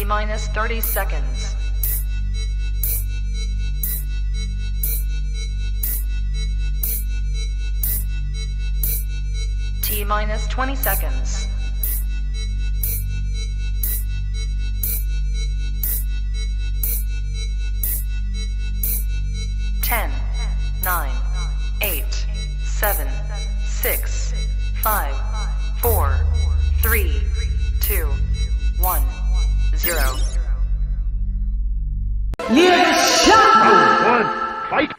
T-minus 30 seconds. T-minus 20 seconds. 10, 9, 8, 7, 6, 5, 4, 3, 2, 1, 0. LadyChann! Fight!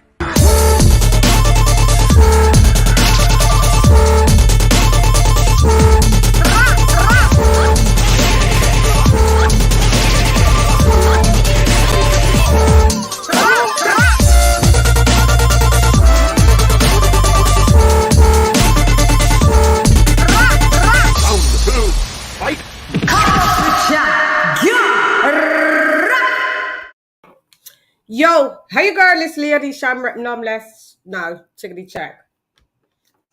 Yo, hey girl, it's LadyChann rep numless. No, chickadee check.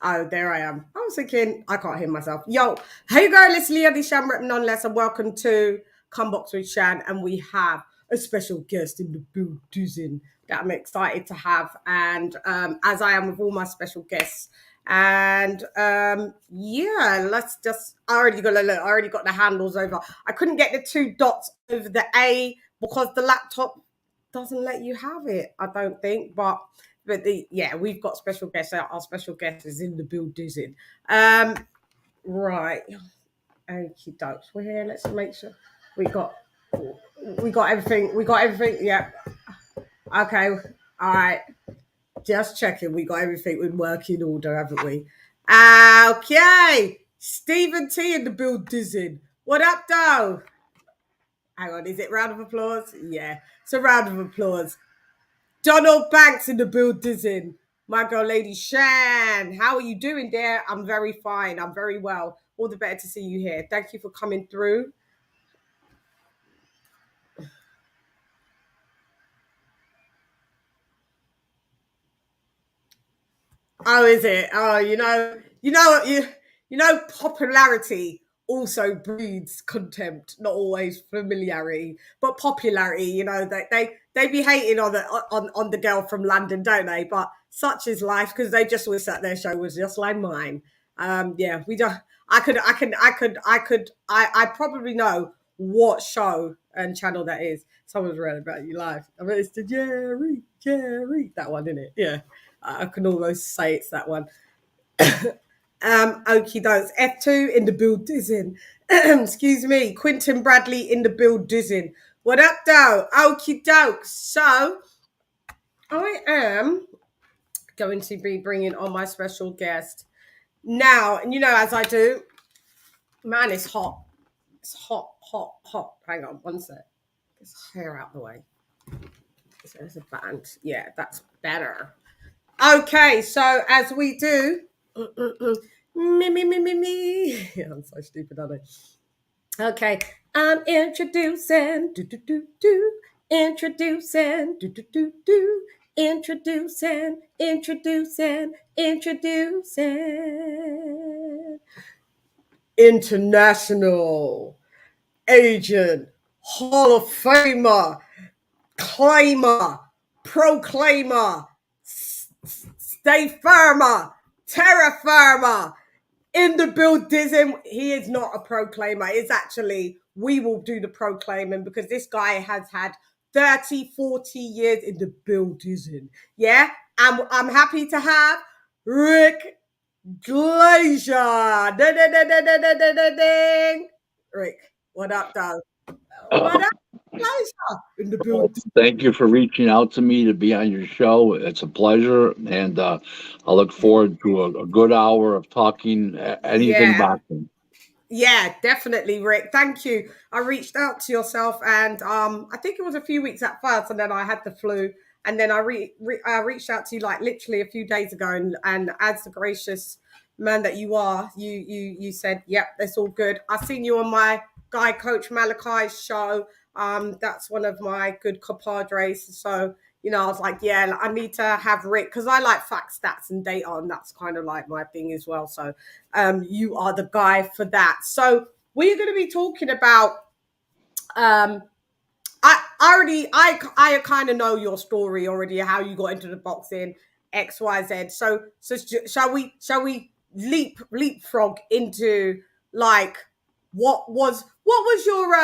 Oh, there I am. I was thinking, I can't hear myself. Yo, hey girl, it's LadyChann rep nonetheless, and welcome to Come Box with Shan. And we have a special guest in the building that I'm excited to have. And as I am with all my special guests. And yeah, let's just, I already got the handles over. I couldn't get the 2 dots over the A because the laptop doesn't let you have it, I don't think, but we've got special guests. Our special guest is in the building. Right, okie dokes. We're here. Let's make sure we got everything. Yeah. Okay. All right. Just checking. We got everything in working order, haven't we? Okay. Stephen T in the building. What up, though? Hang on, is it round of applause? Yeah, it's a round of applause. Donald Banks in the building. My girl, LadyChann. How are you doing there? I'm very fine. I'm very well. All the better to see you here. Thank you for coming through. Oh, is it? Oh, you know, popularity also breeds contempt, not always familiarity, but popularity. You know, they be hating on the girl from London, don't they? But such is life, because they just wish that their show was just like mine. Yeah, we don't. I probably know what show and channel that is. Someone's read about you live. I mean, it's the Jerry, that one, isn't it? Yeah, I can almost say it's that one. Okie dokes. F2 in the building. Excuse me. Quentin Bradley in the building. What up, though? Okie dokes. So, I am going to be bringing on my special guest now. And you know, as I do, man, it's hot. It's hot. Hang on, one sec. Get this hair out the way. There's a band. Yeah, that's better. Okay, so as we do, me. I'm so stupid, aren't I? Okay, I'm introducing, introducing, introducing, international agent, Hall of Famer, claimer, proclaimer, stay firmer, terra firma, in the building. He is not a proclaimer. It's actually, we will do the proclaiming, because this guy has had 30, 40 years in the building. Yeah, I'm happy to have Rick GLÅSER. Ding. Rick, what up, dog? What up, GLÅSER? In the building. Thank you for reaching out to me to be on your show. It's a pleasure, and I look forward to a good hour of talking anything boxing. Yeah, definitely, Rick. Thank you. I reached out to yourself, and I think it was a few weeks at first, and then I had the flu, and then I reached out to you like literally a few days ago, and as the gracious man that you are, you said, "Yep, that's all good." I seen you on my guy Coach Malachi's show. That's one of my good compadres. So, you know, I was like, yeah, I need to have Rick, because I like facts, stats, and data, and that's kind of like my thing as well. So you are the guy for that. So we're going to be talking about I kind of know your story already, how you got into the boxing, XYZ. So shall we leapfrog into like what was your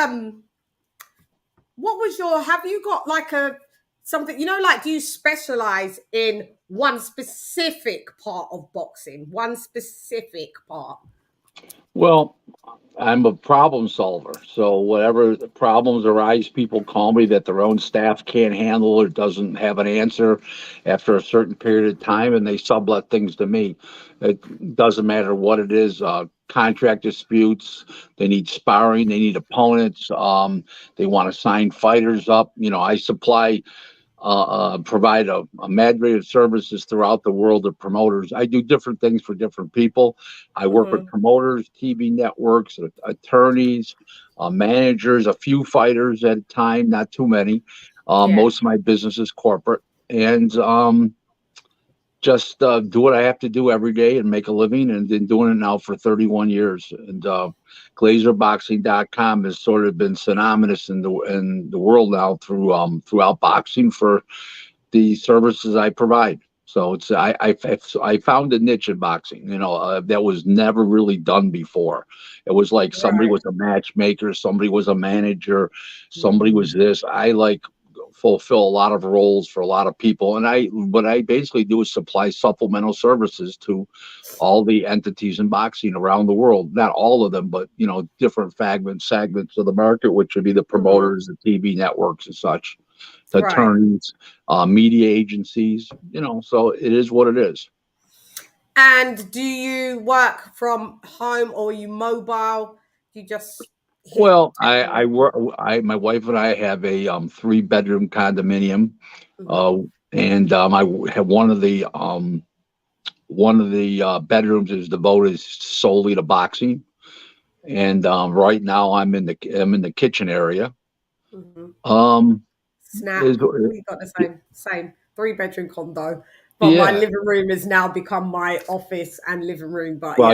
have you got like a something, like, do you specialize in one specific part of boxing, one specific part? Well, I'm a problem solver. So whatever the problems arise, people call me that their own staff can't handle or doesn't have an answer after a certain period of time, and they sublet things to me. It doesn't matter what it is. Contract disputes. They need sparring. They need opponents. They want to sign fighters up. I supply provide a madre of services throughout the world of promoters. I do different things for different people. I work with promoters, TV networks, attorneys, managers, a few fighters at a time, not too many. Most of my business is corporate, and just do what I have to do every day and make a living, and been doing it now for 31 years. And GLASERboxing.com has sort of been synonymous in the world now throughout boxing for the services I provide. So it's I found a niche in boxing, that was never really done before. It was like somebody was a matchmaker, somebody was a manager, somebody was this. I fulfill a lot of roles for a lot of people, and what I basically do is supply supplemental services to all the entities in boxing around the world. Not all of them, but different segments of the market, which would be the promoters, the TV networks, and such, the attorneys, media agencies. So it is what it is. And do you work from home, or are you mobile? Do you just Well, I work. My wife and I have a 3-bedroom condominium, and I have one of the bedrooms is devoted solely to boxing, and right now I'm in the kitchen area. Snap. We got the same 3-bedroom condo. But my living room has now become my office and living room. But I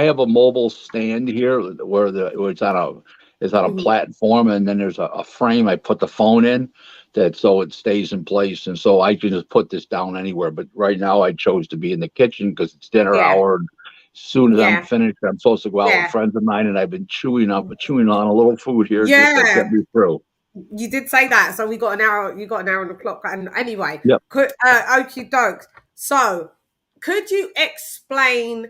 have a mobile stand here where it's on a platform, and then there's a frame I put the phone in so it stays in place, and so I can just put this down anywhere. But right now I chose to be in the kitchen because it's dinner hour. And as soon as I'm finished, I'm supposed to go out with friends of mine, and I've been chewing on a little food here just to get me through. You did say that, so we got an hour. You got an hour on the clock, and anyway, okie doke. So, could you explain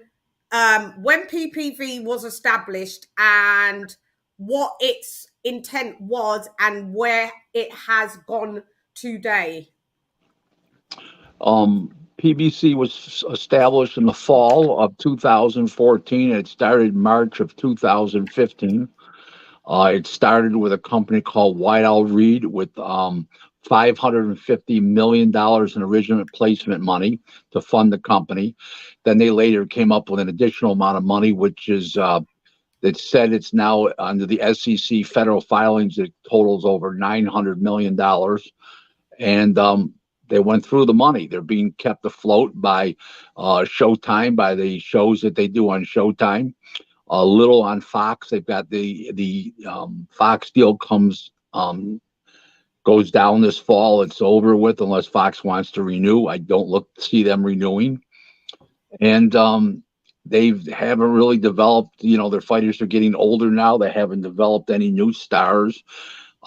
when PPV was established and what its intent was and where it has gone today? PBC was established in the fall of 2014. It started March of 2015. It started with a company called White Owl Reed with $550 million in original placement money to fund the company. Then they later came up with an additional amount of money, which is that said it's now under the SEC federal filings. It totals over $900 million. And they went through the money. They're being kept afloat by Showtime, by the shows that they do on Showtime. A little on Fox. They've got the Fox deal goes down this fall. It's over with unless Fox wants to renew. I don't see them renewing. And they haven't really developed, their fighters are getting older now. They haven't developed any new stars.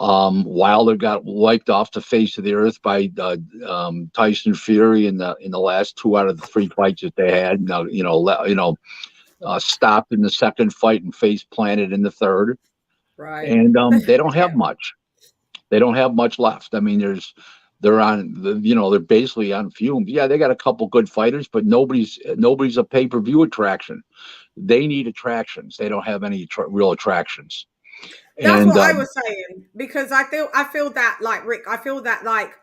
Wilder got wiped off the face of the earth by Tyson Fury in the last 2 out of the 3 fights that they had. Stopped in the second fight and face planted in the third. Right. And they don't have much. They don't have much left. I mean, they're basically on fumes. Yeah, they got a couple good fighters, but nobody's a pay-per-view attraction. They need attractions. They don't have any real attractions. That's what I was saying, because I feel that, like, Rick, I feel that, like,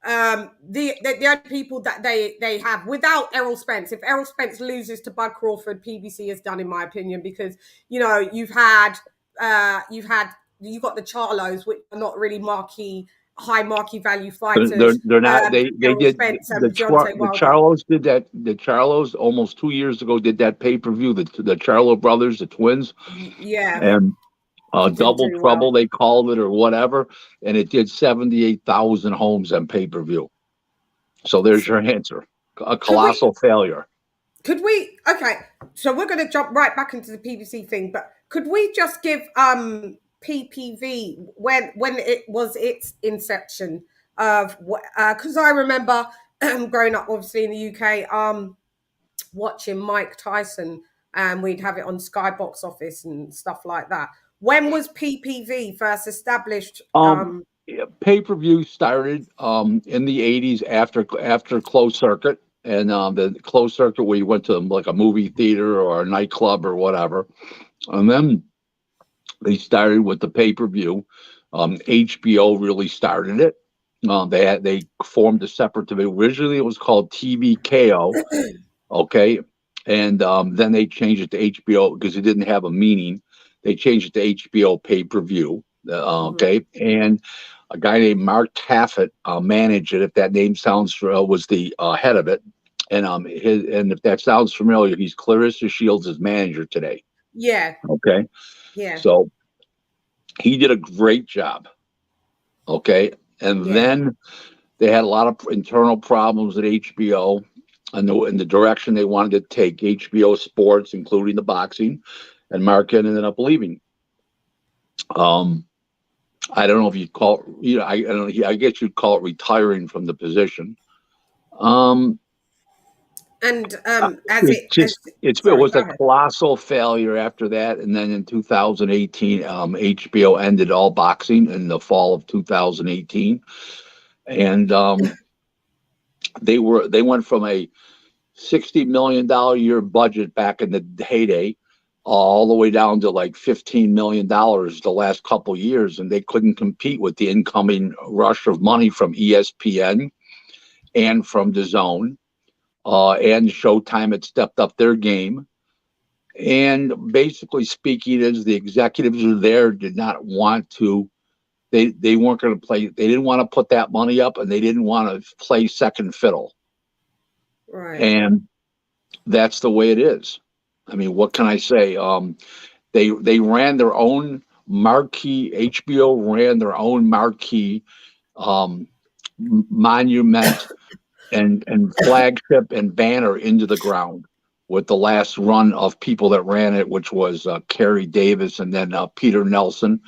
the only people that they have without Errol Spence, if Errol Spence loses to Bud Crawford, PBC is done, in my opinion, because you've got the Charlos, which are not really high marquee value fighters. They're not. They did the Charlos did that. The Charlos almost 2 years ago did that pay-per-view. The Charlo brothers, the twins. Yeah. And It didn't Double do Trouble, well. they called it, or whatever, and it did 78,000 homes on pay-per-view. So there's your answer. A Could we? colossal failure. Could we? Okay, so we're going to jump right back into the PPC thing, but could we just give PPV when it was its inception of what? Because I remember growing up, obviously in the UK, watching Mike Tyson, and we'd have it on Sky Box Office and stuff like that. When was PPV first established? Yeah, pay-per-view started in the 80s after closed circuit, and the closed circuit where you went to like a movie theater or a nightclub or whatever. And then they started with the pay-per-view. HBO really started it. They formed a separate division. Originally it was called TVKO, okay, and then they changed it to HBO because it didn't have a meaning. They changed it to HBO pay-per-view, okay, and a guy named Mark Taffet managed it. If that name sounds was the head of it, and if that sounds familiar, he's Clarissa Shields' manager today. Yeah, Okay, yeah, so he did a great job. Okay, and yeah. then they had a lot of internal problems at HBO, and the direction they wanted to take HBO Sports, including the boxing, and Mark ended up leaving. I don't know if you'd call it, I don't know, I guess you'd call it retiring from the position. And It sorry, was go a ahead. colossal failure after that, and then in 2018, HBO ended all boxing in the fall of 2018, and they went from a $60 million a year budget back in the heyday all the way down to like $15 million the last couple of years, and they couldn't compete with the incoming rush of money from ESPN and from DAZN. And Showtime had stepped up their game. And basically speaking, as the executives are there, did not want to, they weren't going to play, they didn't want to put that money up, and they didn't want to play second fiddle. Right. And that's the way it is. I mean, what can I say? They ran their own marquee. HBO ran their own marquee monument and flagship and banner into the ground with the last run of people that ran it, which was Kerry Davis and then Peter Nelson,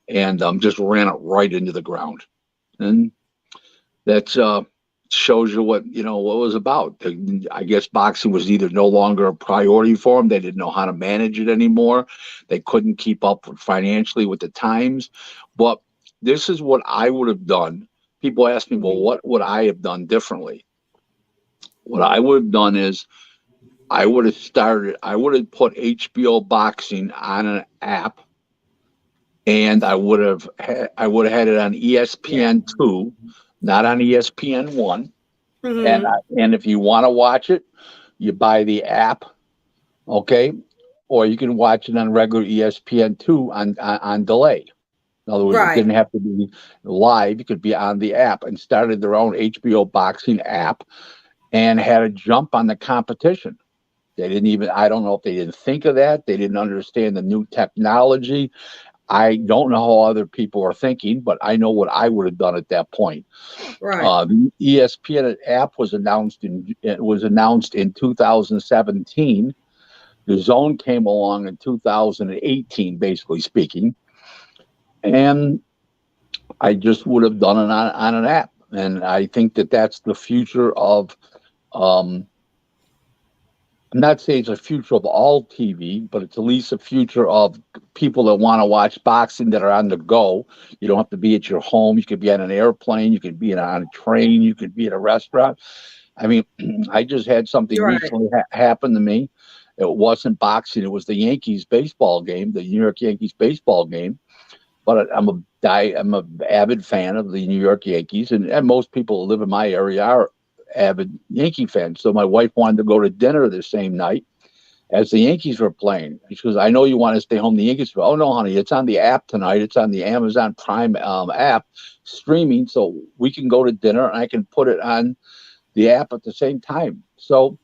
and just ran it right into the ground. And that's shows you what what it was about. I guess boxing was either no longer a priority for them. They didn't know how to manage it anymore. They couldn't keep up financially with the times. But this is what I would have done. People ask me, well, what would I have done differently? What I would have done is I would have put HBO boxing on an app, and I would have had it on ESPN2, not on ESPN1. And if you want to watch it, you buy the app, okay, or you can watch it on regular ESPN2 on delay. In other words, it didn't have to be live; it could be on the app. And started their own HBO boxing app, and had a jump on the competition. They didn't even, I don't know if they didn't think of that. They didn't understand the new technology. I don't know how other people are thinking, but I know what I would have done at that point. Right. The ESPN app was announced in 2017. The Zone came along in 2018, basically speaking, and I just would have done it on an app. And I think that that's the future of. I'm not saying it's a future of all TV, but it's at least a future of people that want to watch boxing that are on the go. You don't have to be at your home. You could be on an airplane. You could be on a train. You could be at a restaurant. I mean, I just had something recently happen to me. It wasn't boxing. It was the Yankees baseball game, the New York Yankees baseball game. But I'm an avid fan of the New York Yankees, and most people who live in my area are avid Yankee fans. So my wife wanted to go to dinner the same night as the Yankees were playing. She goes, I know you want to stay home. The Yankees go, oh no, honey, it's on the app tonight. It's on the Amazon Prime app streaming, so we can go to dinner and I can put it on the app at the same time. So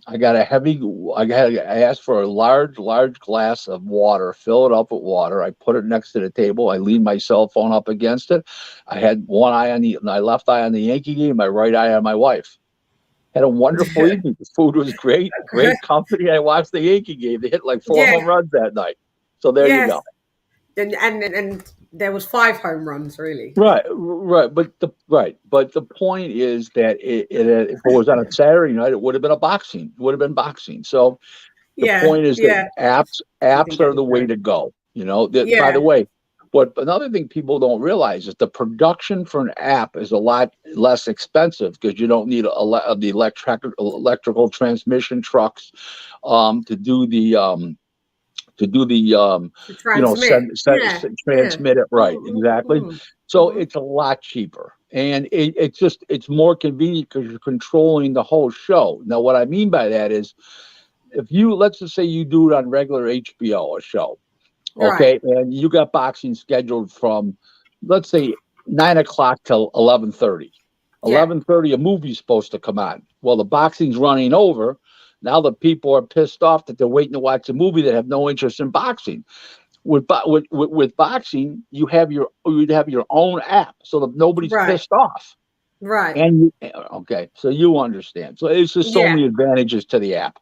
I asked for a large glass of water, fill it up with water. I put it next to the table. I leaned my cell phone up against it. I had my left eye on the Yankee game, my right eye on my wife. Had a wonderful evening. The food was great company. I watched the Yankee game. They hit like 4 home Yeah. runs that night. So there you Yes. go. And there was 5 home runs really. Right. But the point is that if it was on a Saturday night, it would have been a boxing. It would have been boxing. So the Yeah. point is that Yeah. You didn't apps get are to the way go. to go. That, by the Yeah. way, but another thing people don't realize is the production for an app is a lot less expensive because you don't need the electrical transmission trucks to do the To transmit. Yeah. Yeah. transmit it right, exactly. So Mm. it's a lot cheaper, and it's more convenient because you're controlling the whole show. Now what I mean by that is, if you, let's just say you do it on regular HBO, a show, Right. okay, and you got boxing scheduled from, let's say, 9 o'clock till 11:30. Yeah. 11:30, a movie's supposed to come on. Well, the boxing's running over. Now the people are pissed off that they're waiting to watch a movie that have no interest in boxing. With boxing, you'd have your own app, so that nobody's Right. pissed off. Right. And okay, so you understand. So it's just so Yeah. many advantages to the app.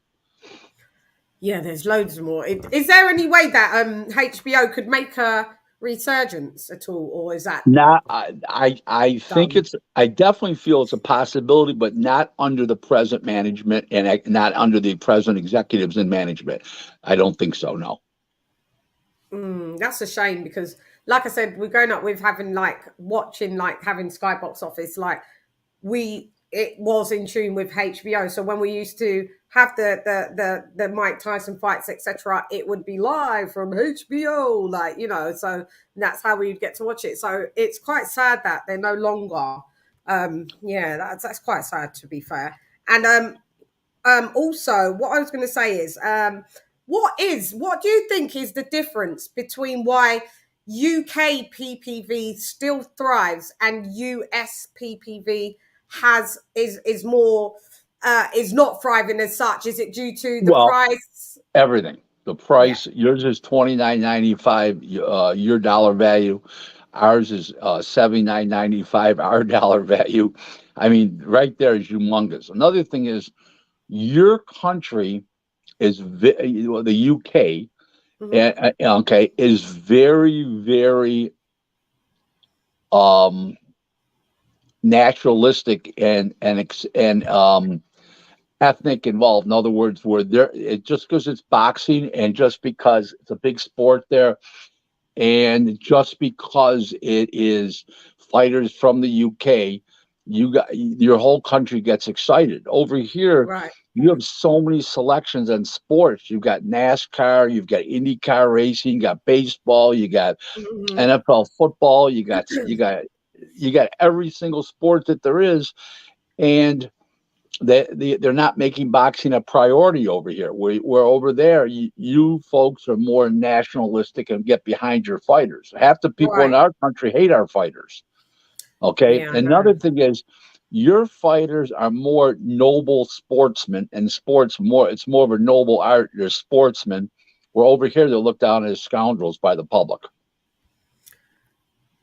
Yeah, there's loads more. Is there any way that HBO could make a resurgence at all, or is that Not, I think done? I definitely feel it's a possibility, but not under the present management and not under the present executives in management. I don't think so. No. That's a shame because, like I said, we're growing up with having having Sky Box Office. Like it was in tune with HBO. So when we used to have the Mike Tyson fights, etc., it would be live from HBO, So that's how we'd get to watch it. So it's quite sad that they're no longer. Yeah, that's quite sad, to be fair. And also, what I was going to say is, what do you think is the difference between why UK PPV still thrives and US PPV is not thriving as such? Is it due to the Well, price? everything. The Yeah, price, yours is $29.95. Your dollar value. Ours is $79.95. Our dollar value. I mean, right there is humongous. Another thing is, your country is the UK, hmm okay, is very, very um naturalistic and ethnic involved. In other words, where just because it's boxing and just because it's a big sport there, and just because it is fighters from the UK, your whole country gets excited. Over here, right. you have so many selections on sports. You've got NASCAR, you've got IndyCar racing, you got baseball, you got hmm NFL football, you got every single sport that there is, and they're not making boxing a priority over here. Where over there, you folks are more nationalistic and get behind your fighters. Half the people in Right. our country hate our fighters. Okay. Yeah, I Another know. thing is, your fighters are more noble sportsmen, and it's more of a noble art. They're sportsmen. Where over here they're looked down as scoundrels by the public.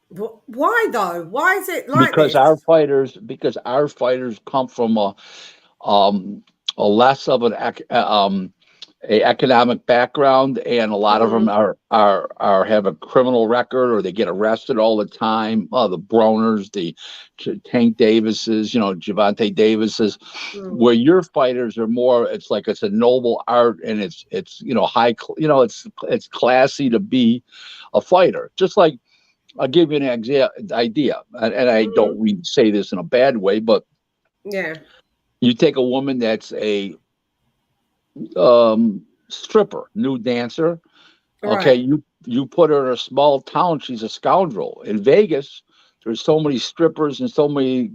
Why though? Why is it like Because this? our fighters come from um, a less of a economic background, and a lot of them Mm, are have a criminal record, or they get arrested all the time. The Broners, the Tank Davises, Javante Davises, mm. where your fighters are more. It's a noble art, and it's high. It's classy to be a fighter. Just like, I'll give you an idea, and I Mhm. don't mean to say this in a bad way, but Yeah. you take a woman that's a stripper, nude dancer. Okay, Right. you put her in a small town, she's a scoundrel. In Vegas, there's so many strippers and so many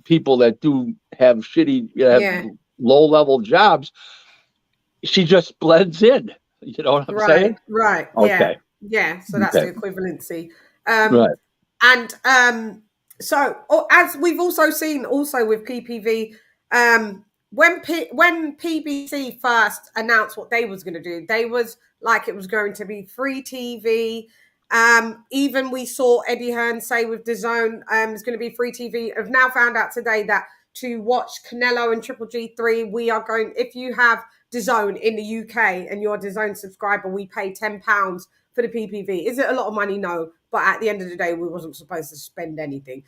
people that do have have Yeah. low level jobs. She just blends in. You know what I'm Right. saying? Right. Yeah. Okay, Yeah. So that's okay, the equivalency. Um, right. and as we've also seen also with PPV, when PBC first announced what they was going to do, they was like it was going to be free TV. Even we saw Eddie Hearn say with DAZN, it's going to be free TV. I've now found out today that to watch Canelo and Triple G3, we are going, if you have DAZN in the UK and you're a DAZN subscriber, we pay £10 for the PPV. Is it a lot of money? No. But at the end of the day, we wasn't supposed to spend anything.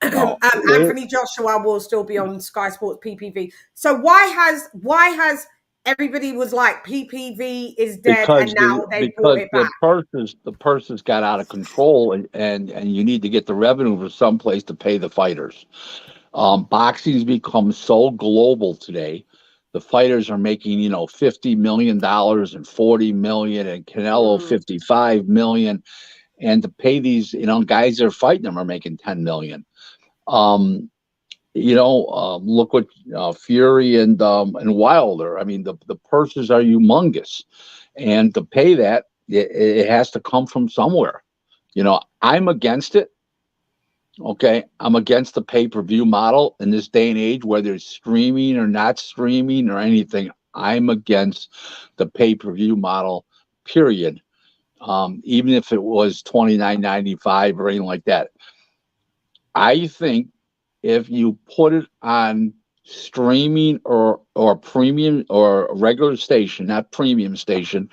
No, Anthony Joshua will still be on Sky Sports PPV. So why has everybody was like PPV is dead and now they brought it back? The purses got out of control, and you need to get the revenue from someplace to pay the fighters. Boxing's become so global today. The fighters are making, $50 million and $40 million, and Canelo $55 million, and to pay these, guys that are fighting them are making $10 million. Look what Fury and Wilder. I mean, the purses are humongous, and to pay that, it has to come from somewhere. I'm against it. Okay, I'm against the pay-per-view model in this day and age, whether it's streaming or not streaming or anything. I'm against the pay-per-view model, period. Even if it was $29.95 or anything like that. I think if you put it on streaming or premium or a regular station, not premium station,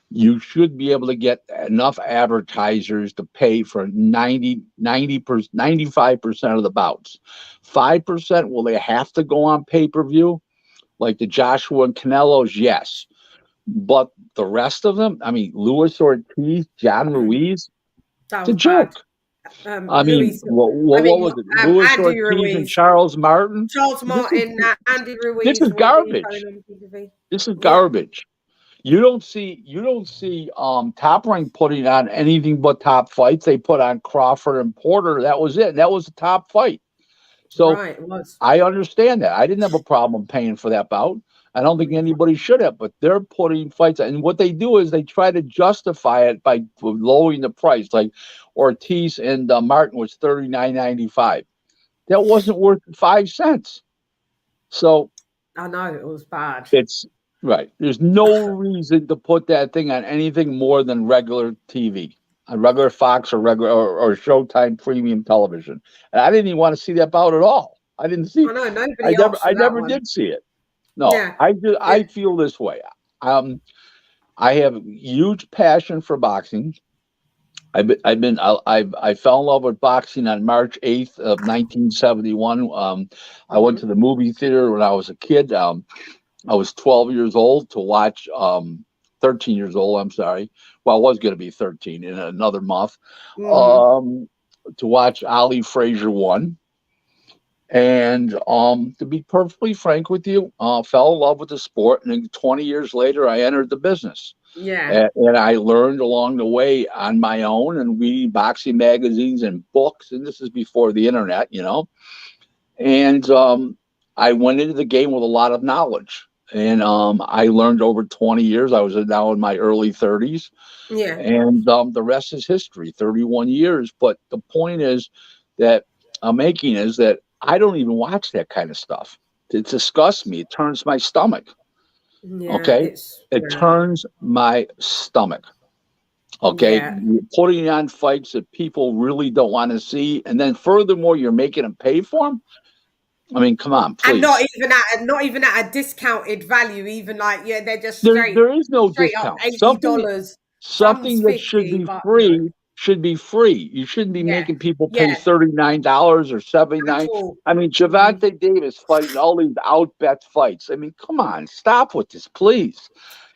you should be able to get enough advertisers to pay for 95% of the bouts. 5%, will they have to go on pay-per-view? Like the Joshua and Canelos, yes. But the rest of them, I mean, Luis Ortiz, John Ruiz, it's a joke. What was it? Luis Ortiz Ruiz. And Charles Martin? Andy Ruiz. This is garbage. This is garbage. You don't see Top Rank putting on anything but top fights. They put on Crawford and Porter. That was it. That was the top fight. So it was. I understand that. I didn't have a problem paying for that bout. I don't think anybody should have, but they're putting fights. And what they do is they try to justify it by lowering the price. Like Ortiz and Martin was $39.95. That wasn't worth 5 cents. So I know it was bad. It's right. There's no reason to put that thing on anything more than regular TV, on regular Fox or regular or Showtime premium television. And I didn't even want to see that bout at all. I didn't see it. I never did see it. No, yeah. I feel this way. I have a huge passion for boxing. I fell in love with boxing on March 8th of 1971. I went to the movie theater when I was a kid. I was 12 years old to watch, 13 years old, I'm sorry. Well, I was going to be 13 in another month, to watch Ali Frazier 1. And to be perfectly frank with you, fell in love with the sport. And then 20 years later, I entered the business. Yeah. And I learned along the way on my own and reading boxing magazines and books. And this is before the internet, And I went into the game with a lot of knowledge. And I learned over 20 years. I was now in my early 30s. Yeah. And the rest is history, 31 years. But the point is that I'm making is that I don't even watch that kind of stuff. It disgusts me. It turns my stomach. Yeah, okay? It turns my stomach. Okay? Yeah. You're putting on fights that people really don't want to see. And then furthermore, you're making them pay for them. I mean, come on, please. And not even at a discounted value. Even like, they're just straight. There is no discount. $80. Something that should be free should be free. You shouldn't be making people pay $39 or $79. I mean, Gervonta Davis fighting all these outbet fights. I mean, come on, stop with this, please.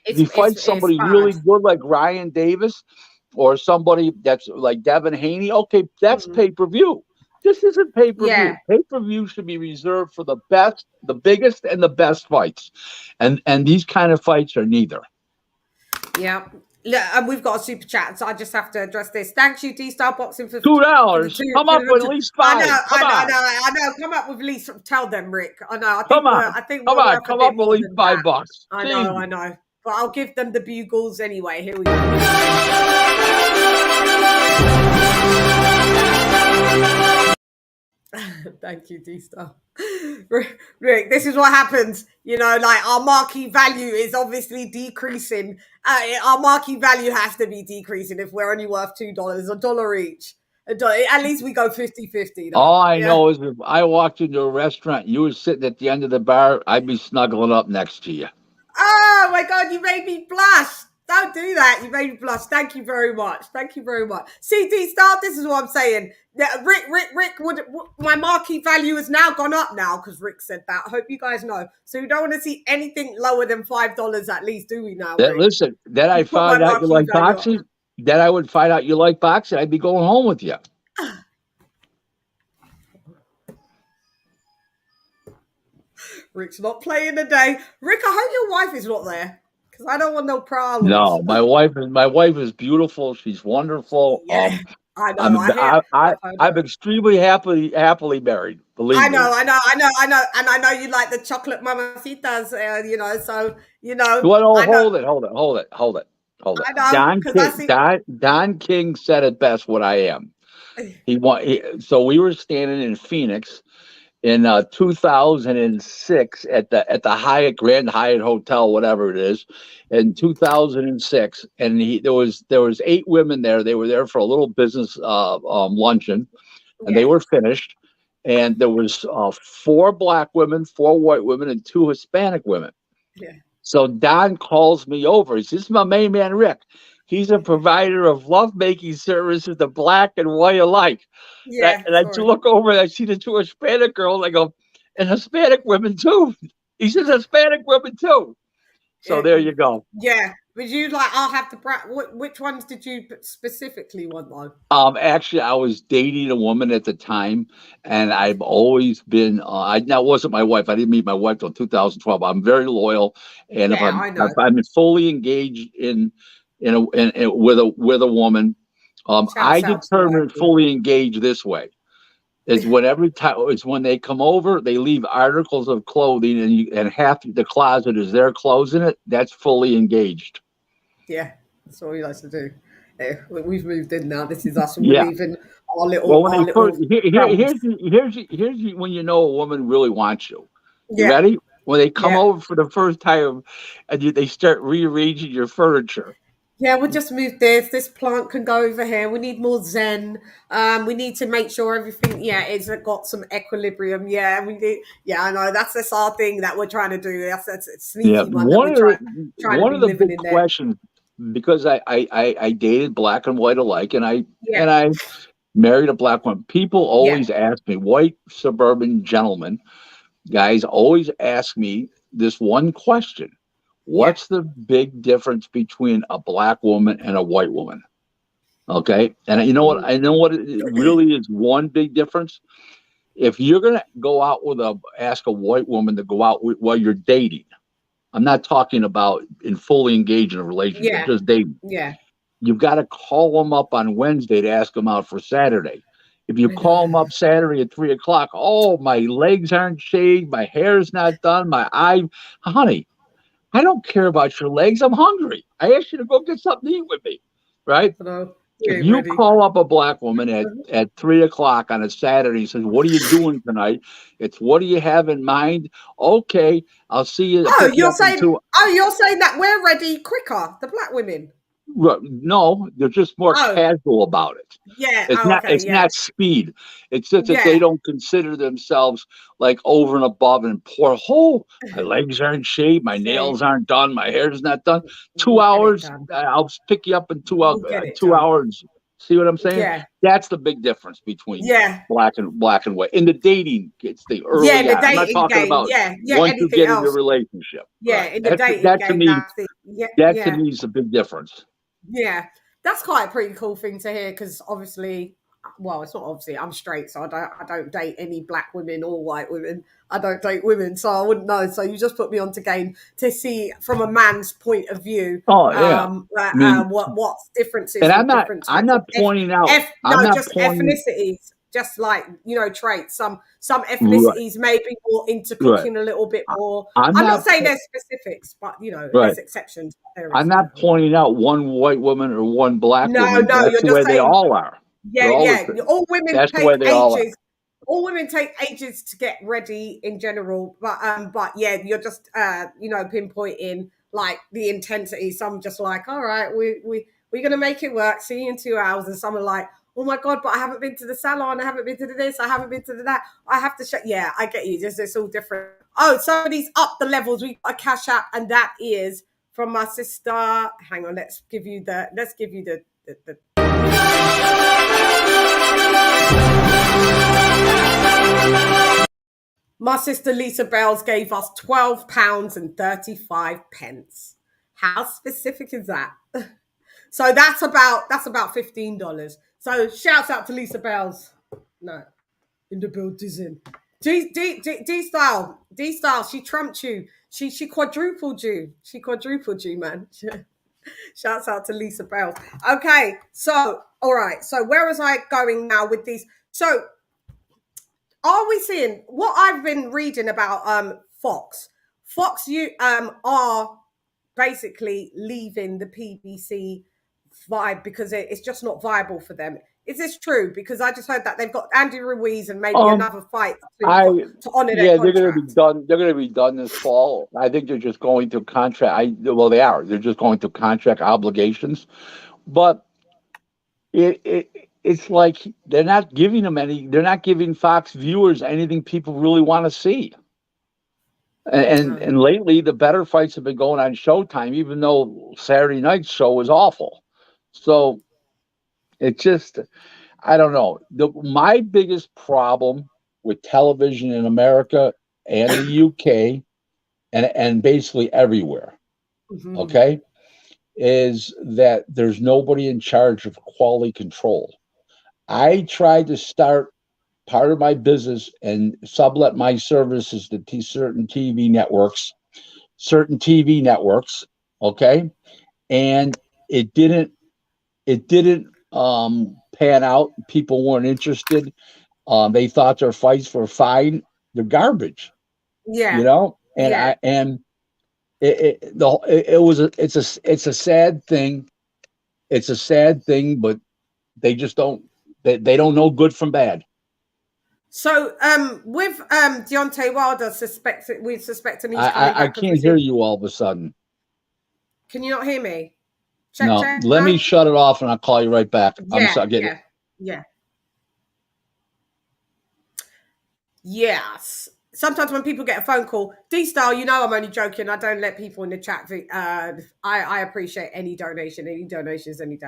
If you fight somebody really good like Ryan Davis or somebody that's like Devin Haney, okay, that's pay-per-view. This isn't pay-per-view. Yeah. Pay-per-view should be reserved for the best, the biggest, and the best fights. And these kind of fights are neither. Yeah. And we've got a super chat, so I just have to address this. Thanks you, D-Star Boxing, for $2. Come up with at least 5. I know. Come up with at least. Tell them, Rick. I know. Come up with at least $5. I know. But I'll give them the bugles anyway. Here we go. Thank you, D-Star. Rick, this is what happens. You know, like our marquee value is obviously decreasing. Our marquee value has to be decreasing if we're only worth $2, a dollar each. At least we go 50-50 though. All I Yeah. know is if I walked into a restaurant, you were sitting at the end of the bar, I'd be snuggling up next to you. Oh my God, you made me blush. Don't do that. You made me blush. Thank you very much. Thank you very much. CD Star, this is what I'm saying. Rick my marquee value has now gone up now because Rick said that. I hope you guys know. So we don't want to see anything lower than $5 at least, do we now, Rick? Listen, then I Put my found out you marquee like value up. boxing. Then I would find out you like boxing. I'd be going home with you. Rick's not playing today. Rick, I hope your wife is not there because I don't want no problems. No, my wife is beautiful. She's wonderful. Yeah, I know. I'm extremely happily married. Believe me. I know, and I know you like the chocolate mamacitas. You know, so you know. Well, hold it. I know, Don King said it best. What I am. So we were standing in Phoenix in 2006 at the Hyatt Grand Hyatt Hotel, whatever it is, in 2006, and there was 8 women there. They were there for a little business luncheon, and they were finished. And there was 4 black women, 4 white women, and 2 Hispanic women. Yeah. So Don calls me over. He says, "This is my main man, Rick. He's a provider of lovemaking services to black and white alike." Yeah, and I look over and I see the 2 Hispanic girls. I go, "And Hispanic women too." He says, "Hispanic women too." So there you go. Yeah. But you I'll have to which ones did you specifically want though? Actually, I was dating a woman at the time, and I've always been. That wasn't my wife. I didn't meet my wife till 2012. I'm very loyal, and if I'm fully engaged with a woman, I determine fully engaged this way. Is when they come over, they leave articles of clothing, and half the closet is their clothes in it. That's fully engaged. Yeah, that's all he likes to do. Yeah, we've moved in now. This is us. We're leaving our little. Well, here's when you know a woman really wants you. You ready? When they come over for the first time, and they start rearranging your furniture. Yeah, we'll just move this. This plant can go over here. We need more zen. We need to make sure everything, it's got some equilibrium. Yeah, we need. Yeah, I know that's our thing that we're trying to do. That's a sneaky one. One of the big questions, because I dated black and white alike, and I married a black woman. People always ask me, white suburban gentlemen, guys always ask me this one question. What's the big difference between a black woman and a white woman? Okay. And you know what? I know what it really is. One big difference. If you're going to go out ask a white woman to go out while you're dating, I'm not talking about fully engaged in a relationship, just dating. Yeah. You've got to call them up on Wednesday to ask them out for Saturday. If you call them up Saturday at 3:00, oh, my legs aren't shaved. My hair's not done. Honey, I don't care about your legs. I'm hungry. I asked you to go get something to eat with me, right? Hello. If you call up a black woman at 3:00 on a Saturday and says, "What are you doing tonight?" It's, "What do you have in mind?" Okay, I'll see you. You're saying that we're ready quicker, the black women. No, they're just more casual about it. Yeah, it's not speed. It's just that they don't consider themselves like over and above and poor. Oh, my legs aren't shaved, my nails aren't done, my hair's not done. 2 hours, I'll pick you up in 2 hours. 2 hours. See what I'm saying? Yeah. That's the big difference between black and white. In the dating, it's the early. The dating I'm not talking about once you get into a relationship. Yeah, in the dating that game. To me is the big difference. Yeah, that's quite a pretty cool thing to hear because obviously, well, it's not obviously. I'm straight, so I don't date any black women or white women. I don't date women, so I wouldn't know. So you just put me on to game to see from a man's point of view. What differences? And I'm not pointing out. Ethnicities. Just like traits. Some ethnicities may be more into cooking a little bit more. I'm not saying there's specifics, but there's exceptions. I'm not pointing out one white woman or one black woman. That's the way they all are. Yeah. All women. That's the way they all are. all women take ages to get ready in general, but yeah, you're just pinpointing like the intensity. Some just like, all right, we're gonna make it work. See you in 2 hours, and some are like, oh my god, but I haven't been to the salon, I haven't been to this, I haven't been to that. I have to check. Yeah, I get you. Just it's all different. Oh, somebody's up the levels. We got a cash app, and that is from my sister. Hang on, let's give you the my sister Lisa Bells gave us £12.35. How specific is that? So that's about $15. So shouts out to Lisa Bells. No, in the building. D style, she trumped you. She quadrupled you. She quadrupled you, man. Shouts out to Lisa Bells. Okay, so all right. So where was I going now with these? So are we seeing what I've been reading about Fox? Fox, you are basically leaving the PBC vibe because it's just not viable for them. Is this true? Because I just heard that they've got Andy Ruiz and maybe another fight to honor their contract. They're going to be done. They're going to be done this fall. I think they're just going through contract. They are. They're just going through contract obligations, but it's like they're not giving them any. They're not giving Fox viewers anything people really want to see. And lately, the better fights have been going on Showtime, even though Saturday night's show was awful. So it just, I don't know. My biggest problem with television in America and the UK and basically everywhere, okay, is that there's nobody in charge of quality control. I tried to start part of my business and sublet my services to certain TV networks, okay, and it didn't pan out. People weren't interested. They thought their fights were fine. They're garbage. Yeah, and it's a sad thing. It's a sad thing, but they just don't. They don't know good from bad. So, with Deontay Wilder, we suspect him. I can't hear you all of a sudden. Can you not hear me? Check, let me shut it off and I'll call you right back. I'm sorry. Yes. Sometimes when people get a phone call, D-Style, I'm only joking. I don't let people in the chat. I appreciate any donation, any donations, and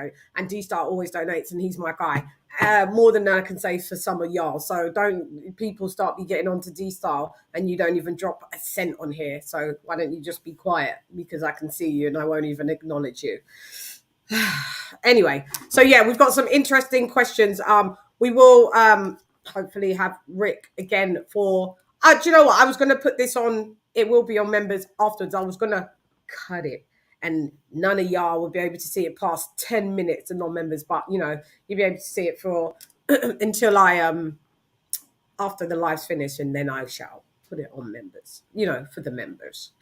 D-Style always donates, and he's my guy. More than I can say for some of y'all. So don't people start be getting onto D-Style and you don't even drop a cent on here. So why don't you just be quiet, because I can see you and I won't even acknowledge you. Anyway, so yeah, we've got some interesting questions. We will hopefully have Rick again for... do you know what? I was going to put this on. It will be on members afterwards. I was going to cut it, and none of y'all will be able to see it past 10 minutes of non-members. But you'll be able to see it for until I after the live's finished, and then I shall put it on members. For the members.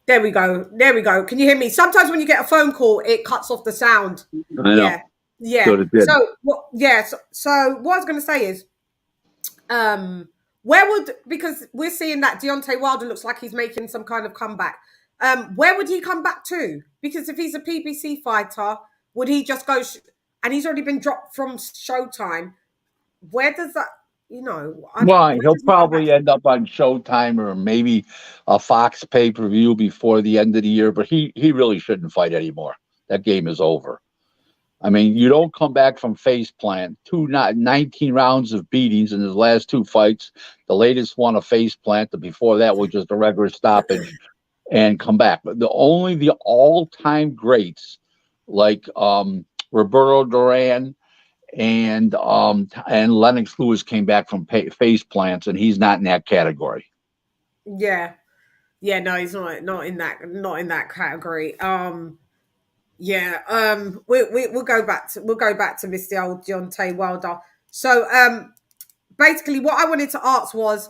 There we go. Can you hear me? Sometimes when you get a phone call, it cuts off the sound. I know. Yeah. So what I was going to say is, because we're seeing that Deontay Wilder looks like he's making some kind of comeback. Where would he come back to? Because if he's a PBC fighter, would he just go? And he's already been dropped from Showtime. Where does that? He'll probably end up on Showtime or maybe a Fox pay-per-view before the end of the year. But he really shouldn't fight anymore. That game is over. I mean, you don't come back from face plant. 19 rounds of beatings in his last two fights. The latest one a face plant. Before that was just a regular stoppage, and come back. But the all-time greats like Roberto Duran and Lennox Lewis came back from face plants, and he's not in that category. Yeah, no, he's not in that category. We'll go back to Mr. Old Deontay Wilder. So basically what I wanted to ask was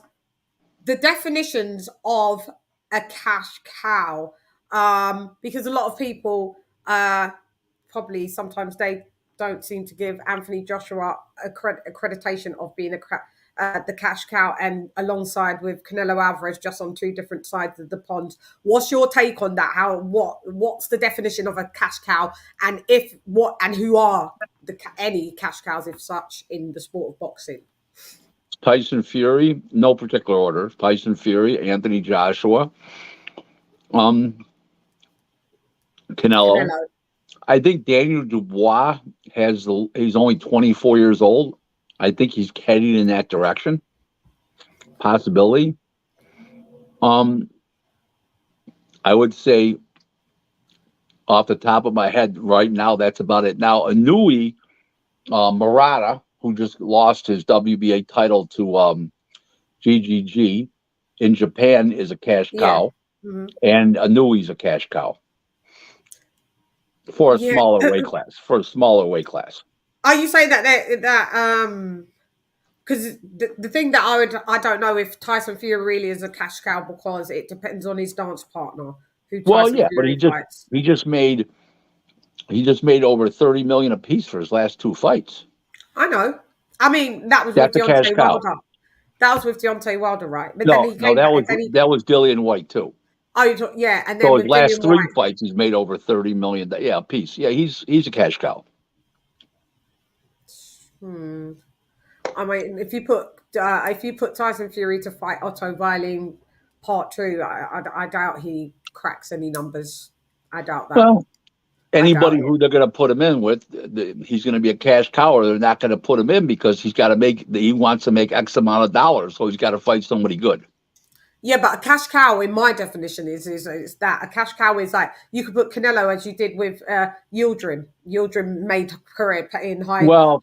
the definitions of a cash cow, because a lot of people probably sometimes they don't seem to give Anthony Joshua accreditation of being the cash cow, and alongside with Canelo Alvarez, just on two different sides of the pond. What's your take on that? What's the definition of a cash cow, and who are any cash cows, if such, in the sport of boxing? Tyson Fury, no particular order. Tyson Fury, Anthony Joshua, Canelo. I think Daniel Dubois he's only 24 years old. I think he's heading in that direction. Possibility. I would say off the top of my head right now, that's about it. Now, Inui Murata, who just lost his WBA title to GGG in Japan, is a cash cow. Mm-hmm. And Inui's a cash cow. For a smaller weight class. Are you saying that because the thing that I don't know if Tyson Fury really is a cash cow, because it depends on his dance partner. Fury but he just made over $30 million apiece for his last two fights. I know. I mean, that's with Deontay Wilder. That was with Deontay Wilder, right? But that was Dillian White too. Oh, and then so his last three fights, he's made over $30 million. Yeah, a piece. Yeah, he's a cash cow. I mean, if you put Tyson Fury to fight Otto Wallin Part 2, I doubt he cracks any numbers. I doubt that. Well, anybody who they're going to put him in with, he's going to be a cash cow, or they're not going to put him in because he wants to make X amount of dollars, so he's got to fight somebody good. Yeah, but a cash cow, in my definition, is that a cash cow is like, you could put Canelo as you did with Yildirim. Yildirim made career in high. Well,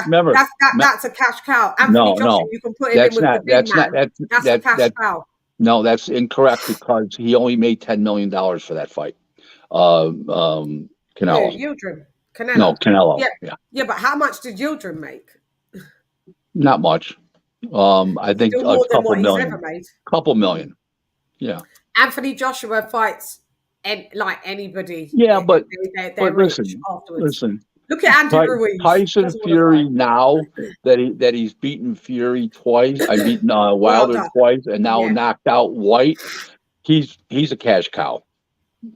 remember, that's a cash cow. Anthony Joshua, you can put him in with the big man. That's a cash cow. No, that's incorrect, because he only made $10 million for that fight. Canelo. Yildirim. Canelo. No, Canelo. Yeah, but how much did Yildirim make? Not much. I think a couple million. Couple million. Yeah. Anthony Joshua fights like anybody. Yeah, but listen. Look at Andy Ruiz. Tyson Fury now that he's beaten Fury twice. I beaten Wilder twice, and now knocked out White. He's a cash cow.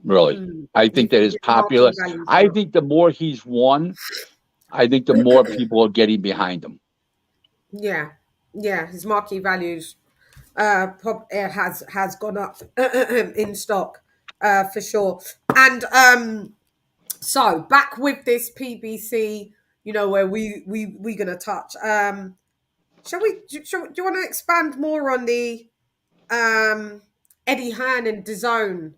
Really, I think that is popular. I think the more he's won, I think the more people are getting behind him. Yeah, his marquee values has gone up in stock for sure. And so back with this PBC, where we gonna touch. Do you want to expand more on the Eddie Hearn and DAZN?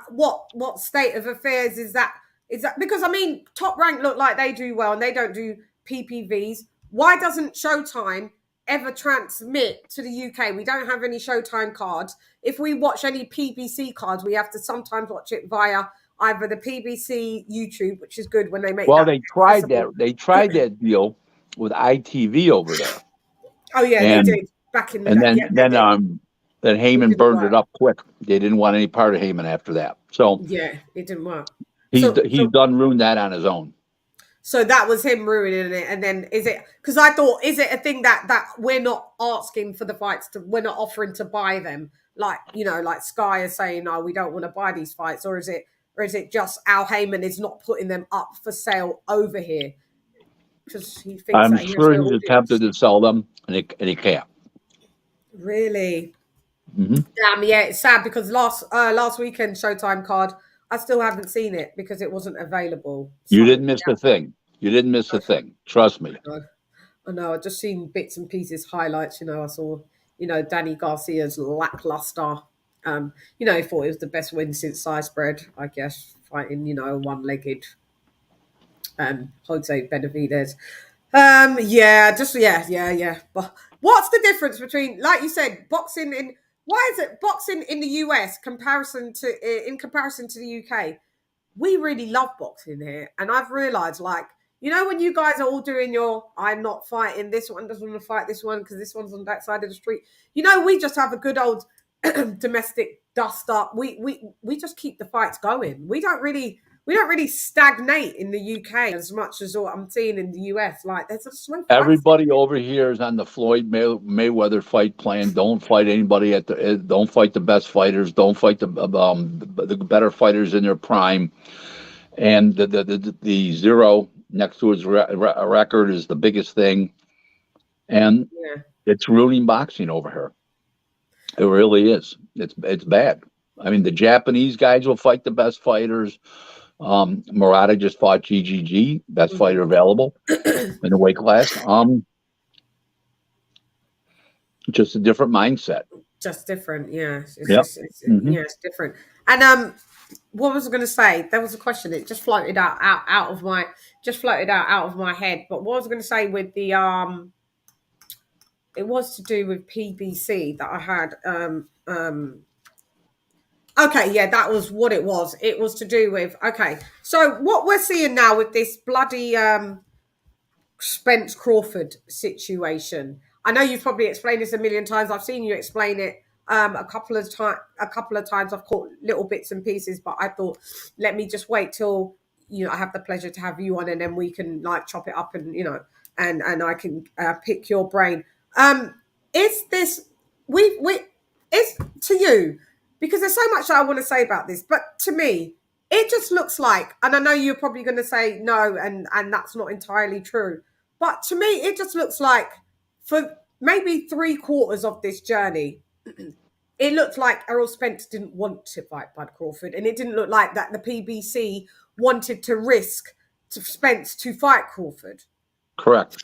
What state of affairs is that? Is that because, I mean, Top Rank look like they do well and they don't do PPVs. Why doesn't Showtime ever transmit to the UK? We don't have any Showtime cards. If we watch any PBC cards, we have to sometimes watch it via either the PBC YouTube, which is good when they make. Well, they tried that. They tried that deal with ITV over there. Oh yeah, they did back in the day. Then Heyman burned it up quick. They didn't want any part of Heyman after that. So yeah, it didn't work. He's done ruined that on his own. So that was him ruining it. And then is it, because I thought, is it a thing that we're not asking for the fights, we're not offering to buy them? Like, like Sky is saying, no, we don't want to buy these fights. Or is it just Al Heyman is not putting them up for sale over here? Because he thinks I'm sure he's attempted to sell them and he can't. Really? Mm-hmm. Damn, yeah, it's sad because last weekend Showtime card, I still haven't seen it because it wasn't available. You didn't miss a thing. You didn't miss a thing. Trust me. I know. I've just seen bits and pieces, highlights. I saw, Danny Garcia's lackluster. He thought it was the best win since sliced bread, I guess, fighting, one-legged Jose Benavidez. Yeah. But what's the difference between, like you said, boxing in? Why is it boxing in the US in comparison to the UK? We really love boxing here, and I've realised, when you guys are all doing I'm not fighting, this one doesn't want to fight this one because this one's on that side of the street. We just have a good old domestic dust up. We just keep the fights going. We don't really we don't really stagnate in the UK as much as what I'm seeing in the US. Like there's just no fights. Everybody over here is on the Floyd Mayweather fight plan. Don't fight anybody don't fight the best fighters. Don't fight the better fighters in their prime. And the zero next to his record is the biggest thing. And it's ruining boxing over here. It really is. It's bad. I mean, the Japanese guys will fight the best fighters. Murata just fought GGG, best fighter available in the weight class. Just a different mindset. Just different, yeah. It's Mm-hmm. it's different. And what was I going to say? There was a question. It just floated out of my head. But what was I going to say with the it was to do with PBC that I had. Okay, yeah, that was what it was. It was to do with, okay, so what we're seeing now with this bloody Spence Crawford situation. I know you've probably explained this a million times. I've seen you explain it a couple of times. I've caught little bits and pieces, but I thought, let me just wait till I have the pleasure to have you on, and then we can like chop it up, and and I can pick your brain. Is this it's to you? Because there's so much that I want to say about this, but to me, it just looks like, and I know you're probably going to say no, and that's not entirely true, but to me, it just looks like for maybe 3/4 of this journey, it looked like Errol Spence didn't want to fight Bud Crawford, and it didn't look like that the PBC wanted to risk to Spence to fight Crawford. Correct.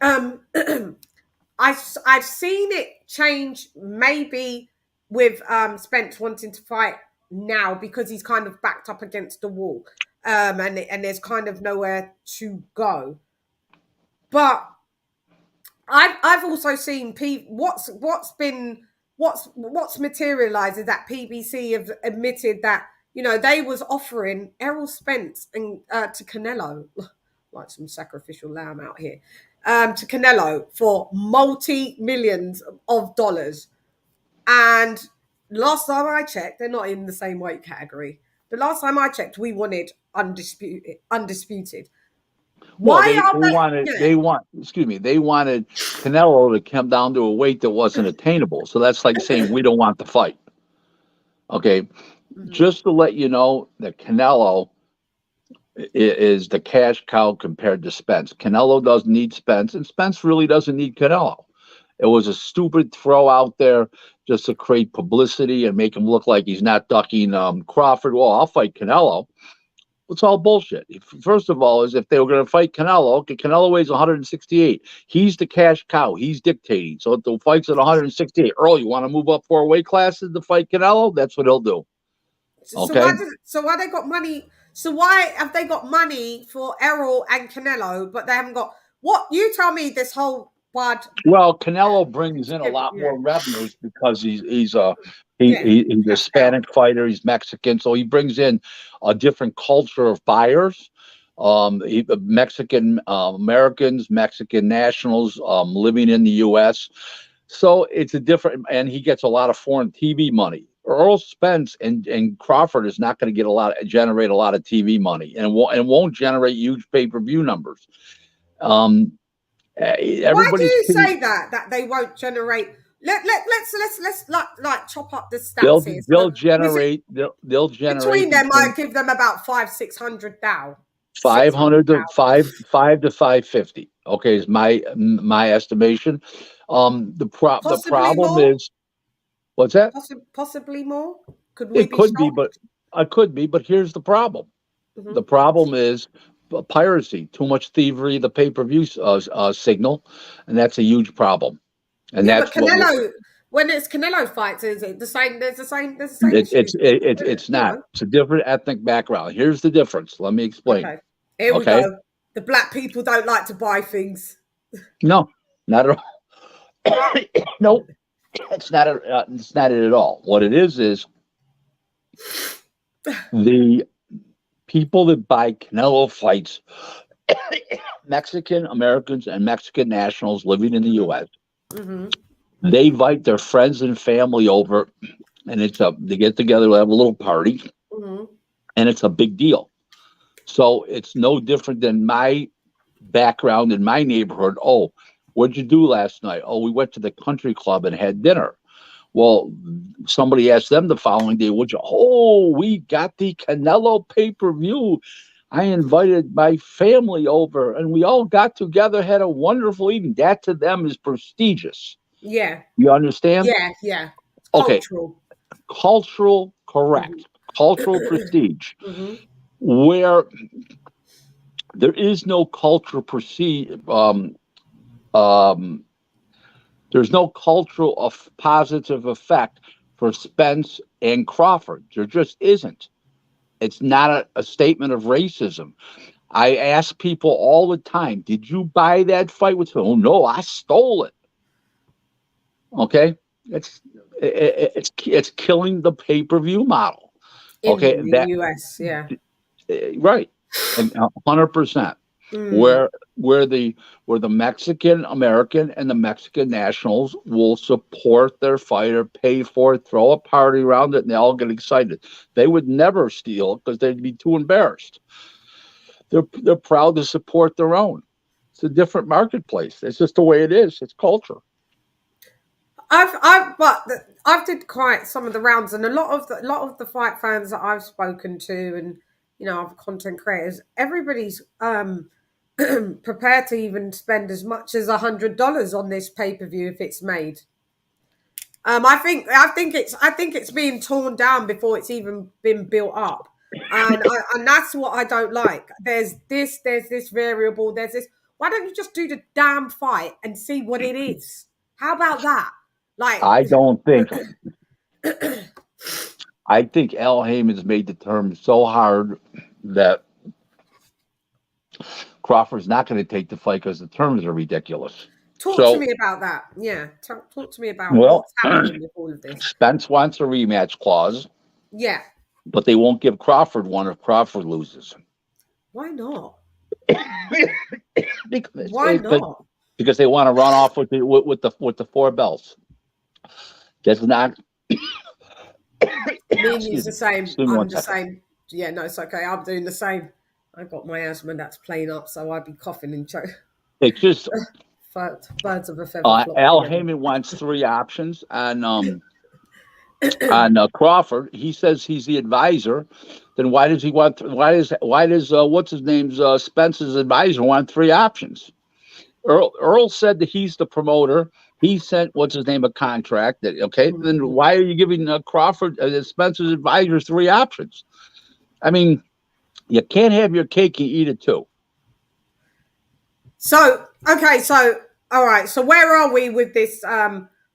I've seen it change maybe with Spence wanting to fight now because he's kind of backed up against the wall, and there's kind of nowhere to go. But I've also seen what's materialized is that PBC have admitted that they was offering Errol Spence and to Canelo, like some sacrificial lamb out here, to Canelo for multi-millions of dollars. And last time I checked, they're not in the same weight category. The last time I checked, we wanted undisputed. Well, they wanted Canelo to come down to a weight that wasn't attainable. So that's like saying we don't want the fight. Okay. Mm-hmm. Just to let you know that Canelo is the cash cow compared to Spence. Canelo doesn't need Spence, and Spence really doesn't need Canelo. It was a stupid throw out there just to create publicity and make him look like he's not ducking Crawford. Well, I'll fight Canelo. It's all bullshit. First of all, if they were going to fight Canelo, Canelo weighs 168. He's the cash cow. He's dictating. So if the fight's at 168, Earl, you want to move up 4 weight classes to fight Canelo? That's what he'll do. Okay. So why they got money? So why have they got money for Errol and Canelo, but they haven't got what? You tell me this whole. Well, Canelo brings in a lot more revenues because he's a Hispanic fighter. He's Mexican, so he brings in a different culture of buyers. Mexican Americans, Mexican nationals living in the U.S. So it's a different, and he gets a lot of foreign TV money. Earl Spence and Crawford is not going to generate a lot of TV money, and won't generate huge pay-per-view numbers. Why do you say that they won't generate? Let's like chop up the stats. They'll generate between them. I give them about 500-600 thou. 500 to 550. Okay, is my estimation. The problem is, what's that? Possibly more. It could be, but here's the problem. Mm-hmm. The problem is piracy, too much thievery, the pay-per-view signal, and that's a huge problem. And that's but Canelo. When it's Canelo fights, is it the same? There's the same. It's not. It's a different ethnic background. Here's the difference. Let me explain. Okay. Here we go. The black people don't like to buy things. No, not at all. No, it's not. It's not it at all. What it is the people that buy Canelo fights, Mexican Americans and Mexican nationals living in the U.S. Mm-hmm. They invite their friends and family over, and they get together, they have a little party. Mm-hmm. and it's a big deal. So it's no different than my background in my neighborhood. Oh, what'd you do last night? Oh, we went to the country club and had dinner. Well, somebody asked them the following day, would you? Oh, we got the Canelo pay-per-view. I invited my family over and we all got together, had a wonderful evening. That to them is prestigious. Yeah. You understand? Yeah, yeah. It's Okay. cultural. Cultural, correct. Mm-hmm. Cultural prestige. Mm-hmm. Where there is no cultural there's no cultural of positive effect for Spence and Crawford. There just isn't. It's not a statement of racism. I ask people all the time, did you buy that fight with him? Oh, no, I stole it. Okay? It's killing the pay-per-view model. Okay, In the US, yeah. Right. And 100%. Where the Mexican American and the Mexican nationals will support their fighter, pay for it, throw a party around it, and they all get excited. They would never steal because they'd be too embarrassed. They're proud to support their own. It's a different marketplace. It's just the way it is. It's culture. I've did quite some of the rounds, and a lot of the fight fans that I've spoken to, and other content creators, everybody's prepared to even spend as much as $100 on this pay-per-view if it's made. I think it's being torn down before it's even been built up, and that's what I don't like. There's this variable. There's this. Why don't you just do the damn fight and see what it is? How about that? Like, I don't think. I think Al Heyman's made the term so hard that Crawford's not going to take the fight because the terms are ridiculous. Talk to me about that. Yeah, talk to me about what's happening with all of this. Spence wants a rematch clause. Yeah, but they won't give Crawford one if Crawford loses. Why not? Why not? Because they want to run off with the 4 belts. That's not. It's the same. I'm the same. Yeah, no, it's okay. I'm doing the same. I've got my asthma that's playing up, so I'd be coughing and choking. It's just birds of a feather. Al Heyman wants 3 options on Crawford. He says he's the advisor. Then why does he want? Why does what's his name's Spence's advisor want 3 options? Earl said that he's the promoter. He sent what's his name a contract. Okay, then why are you giving Crawford Spence's advisor 3 options? I mean, you can't have your cake and eat it too. So okay, so all right. So where are we with this?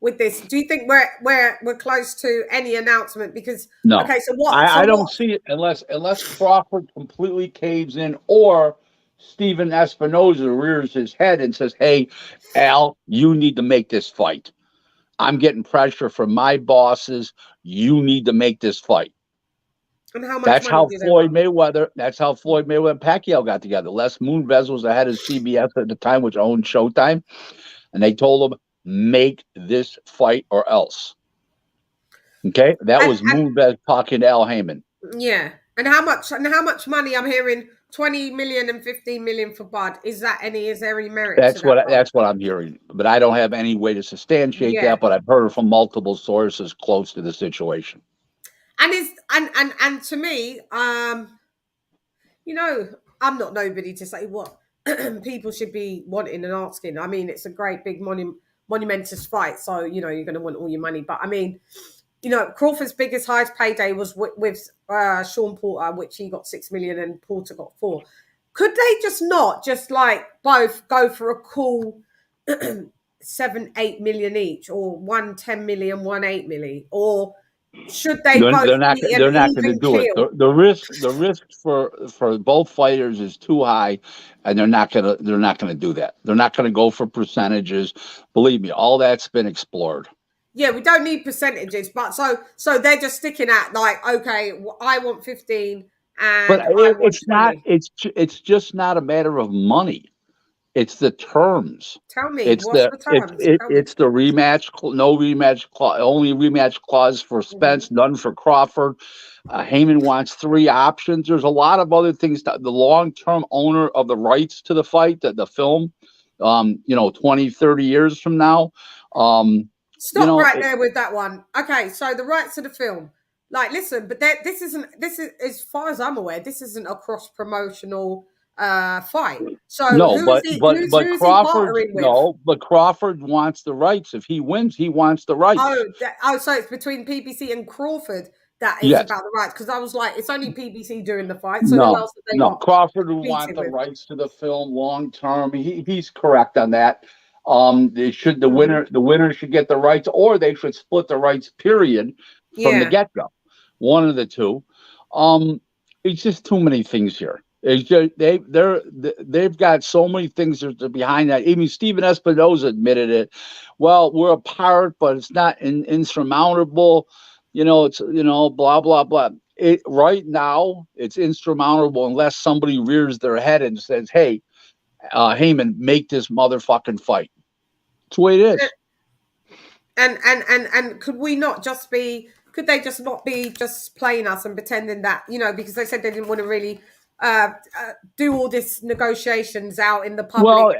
With this, do you think we're close to any announcement? Because no. Okay, so what? I don't see it unless Crawford completely caves in or Steven Espinoza rears his head and says, "Hey, Al, you need to make this fight. I'm getting pressure from my bosses. You need to make this fight." And how much That's how Floyd Mayweather and Pacquiao got together. Les Moonves was the head of CBS at the time, which owned Showtime, and they told him, make this fight or else. Okay, that was Moonves talking to Al Heyman. Yeah, and how much money? I'm hearing 20 million and 15 million for Bud. Is there any merit? That's what I'm hearing, but I don't have any way to substantiate that. But I've heard from multiple sources close to the situation. And to me, I'm not nobody to say what people should be wanting and asking. I mean, it's a great big monumentous fight, so you're going to want all your money. But I mean, Crawford's highest payday was with Sean Porter, which he got 6 million and Porter got 4. Could they just not like both go for a cool 7-8 million each, or 1 10 million, 1 8 million, or should they both? They're not going to do it. The risk for both fighters is too high, and they're not going to do that. They're not going to go for percentages. Believe me, all that's been explored. Yeah, we don't need percentages, but so they're just sticking at like, okay, I want 15, and but it's not. It's just not a matter of money. It's the terms. Tell me, It's what's the the terms? Tell me. it's the rematch, no rematch clause, only rematch clause for Spence, none for Crawford. Heyman wants 3 options. There's a lot of other things. The long-term owner of the rights to the fight, the film, 20, 30 years from now. Stop right there with that one. Okay, so the rights to the film. Like, listen, but this is, as far as I'm aware, this isn't a cross-promotional fight. So No, who's he Crawford, partnering with? no, but Crawford wants the rights. If he wins, he wants the rights. So it's between PPC and Crawford that is Yes. about the rights. Because I was like, it's only PPC doing the fight. So who else have they got? Crawford would want the rights to the film long term. He's correct on that. The winner should get the rights, or they should split the rights. Period, from the get go. One of the two. It's just too many things here. It's just, they've got so many things behind that. Even Steven Espinosa admitted it. Well, we're apart, but it's not insurmountable. It's blah blah blah. Right now, it's insurmountable unless somebody rears their head and says, "Hey, Heyman, make this motherfucking fight." That's the way it is. And could we not just be? Could they just not be just playing us and pretending that, because they said they didn't want to really do all this negotiations out in the public? Well,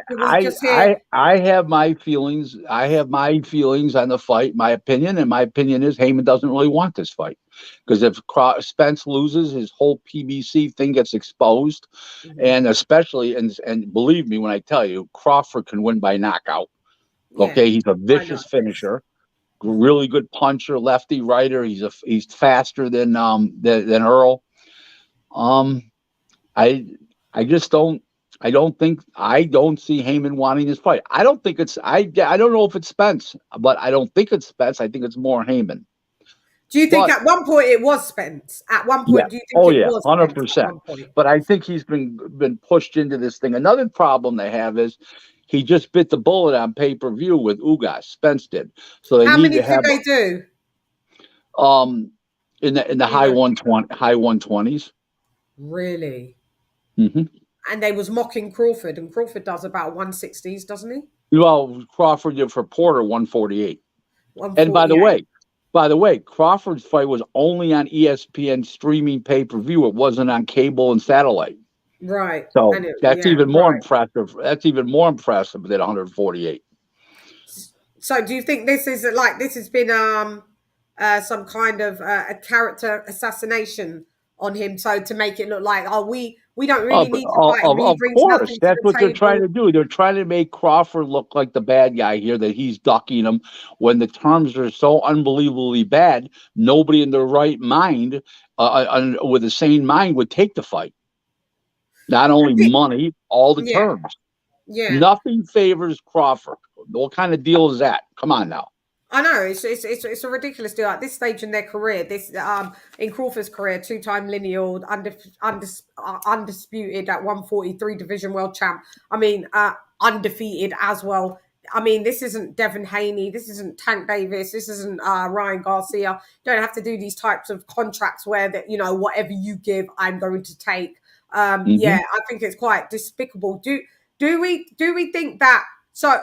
I have my feelings. I have my feelings on the fight, my opinion, and my opinion is Heyman doesn't really want this fight, because if Spence loses, his whole PBC thing gets exposed, and especially and believe me when I tell you, Crawford can win by knockout. Okay, he's a vicious finisher. Really good puncher, lefty, righter. He's faster than Earl. I just don't. I don't see Heyman wanting this fight. I don't think it's. I don't know if it's Spence, but I don't think it's Spence. I think it's more Heyman. Do you think at one point it was Spence? At one point, do you think it was 100%. But I think he's been pushed into this thing. Another problem they have is he just bit the bullet on pay-per-view with Ugas. Spence did. So they how need many to have. Did they do? In the high 120s. Really? Mm-hmm. And they was mocking Crawford, and Crawford does about 160s, doesn't he? Well, Crawford did for Porter 148. And by the way, Crawford's fight was only on ESPN streaming pay-per-view. It wasn't on cable and satellite. Right. So that's even more impressive. That's even more impressive than 148. So do you think this has been some kind of a character assassination on him, so to make it look like, we don't really need to fight him. Of course, that's what they're trying to do. They're trying to make Crawford look like the bad guy here, that he's ducking him, when the terms are so unbelievably bad. Nobody in their right mind, with a sane mind, would take the fight. Not only money, all the terms. Yeah. Nothing favors Crawford. What kind of deal is that? Come on now. I know it's a ridiculous deal at this stage in their career. This in Crawford's career, 2-time lineal, undisputed at 143 division world champ. I mean, undefeated as well. I mean, this isn't Devin Haney. This isn't Tank Davis. This isn't Ryan Garcia. You don't have to do these types of contracts where that, whatever you give, I'm going to take. Yeah, I think it's quite despicable. Do we think that? So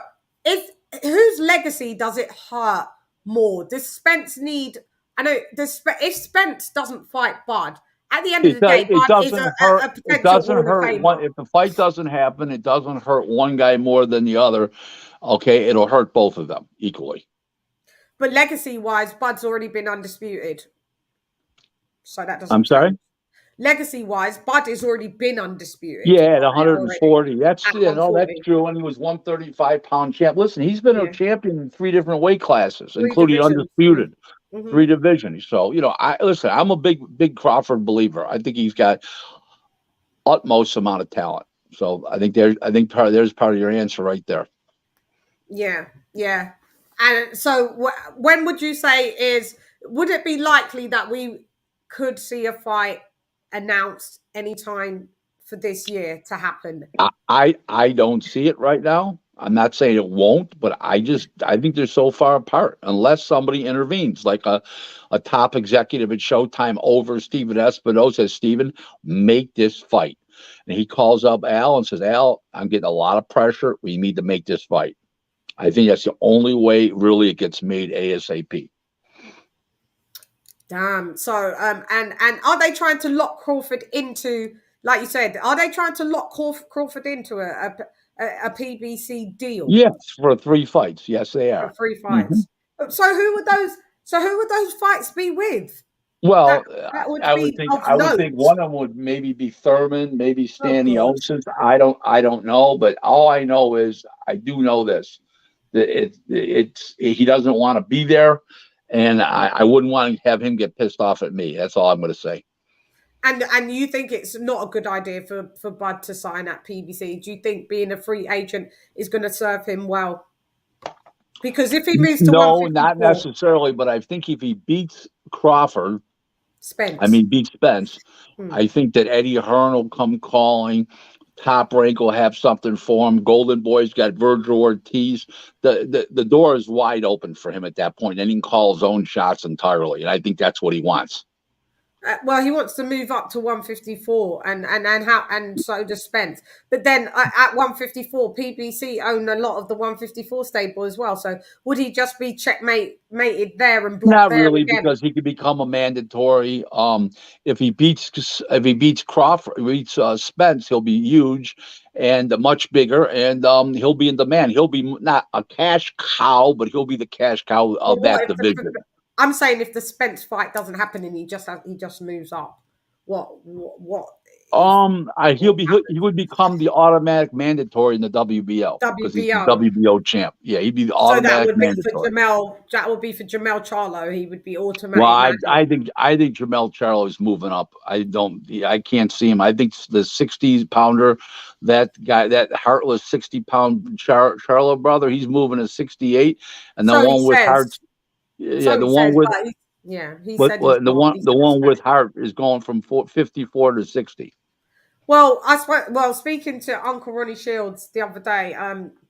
whose legacy does it hurt more? Does Spence need? I know. If Spence doesn't fight Bud, at the end of the day, Bud is a potential It doesn't Hall of hurt Famer. if the fight doesn't happen. It doesn't hurt one guy more than the other. Okay, it'll hurt both of them equally. But legacy-wise, Bud's already been undisputed, so that doesn't. I'm sorry. Legacy-wise, Bud has already been undisputed. Yeah, at 140. That's true. And he was 135-pound champ. Listen, he's been a champion in 3 different weight classes, including undisputed, 3 divisions. So I'm a big Crawford believer. I think he's got utmost amount of talent. So I think there's part of your answer right there. Yeah. And so when would you say would it be likely that we could see a fight announced anytime for this year to happen? I don't see it right now. I'm not saying it won't, but I think they're so far apart unless somebody intervenes, like a top executive at Showtime over Steven Espinosa says, Steven, make this fight. And he calls up Al and says, Al, I'm getting a lot of pressure. We need to make this fight. I think that's the only way really it gets made ASAP. Damn. So, and are they trying to lock Crawford into, like you said, are they trying to lock Crawford into a PBC deal? Yes, for 3 fights. Yes, they are. For 3 fights. So who would those? So who would those fights be with? Well, That would I be would think of note. one of them would maybe be Thurman, maybe Stanley God. Olsen. I don't know, but all I know is I do know this, that he doesn't want to be there, and I wouldn't want to have him get pissed off at me. That's all I'm going to say. And you think it's not a good idea for Bud to sign at PBC? Do you think being a free agent is going to serve him well? Because if he moves to No, 154, not necessarily, but I think if he beats Crawford, beats Spence, I think that Eddie Hearn will come calling. Top Rank will have something for him. Golden Boy's got Virgil Ortiz. The door is wide open for him at that point. And he can call his own shots entirely. And I think that's what he wants. Well, he wants to move up to 154, and so does Spence. But then at 154, PBC own a lot of the 154 stable as well. So would he just be checkmated there and blocked Not there really, again? because he could become a mandatory. If he beats Crawford, beats Spence, he'll be huge and much bigger, and he'll be in demand. He'll be not a cash cow, but he'll be the cash cow of that division. I'm saying if the Spence fight doesn't happen and he just moves up, what? He would become the automatic mandatory in the WBO because he's the WBO champ. Yeah, he'd be the automatic mandatory. That would be for Jamel Charlo. He would be automatic. Well, I think Jamel Charlo is moving up. I can't see him. I think the 60-pounder, that guy, that heartless 60-pound Charlo brother, he's moving to 68, and the one with heart. Yeah, the one with the one with Hart is going from 54 to 60. Well, speaking to Uncle Ronnie Shields the other day,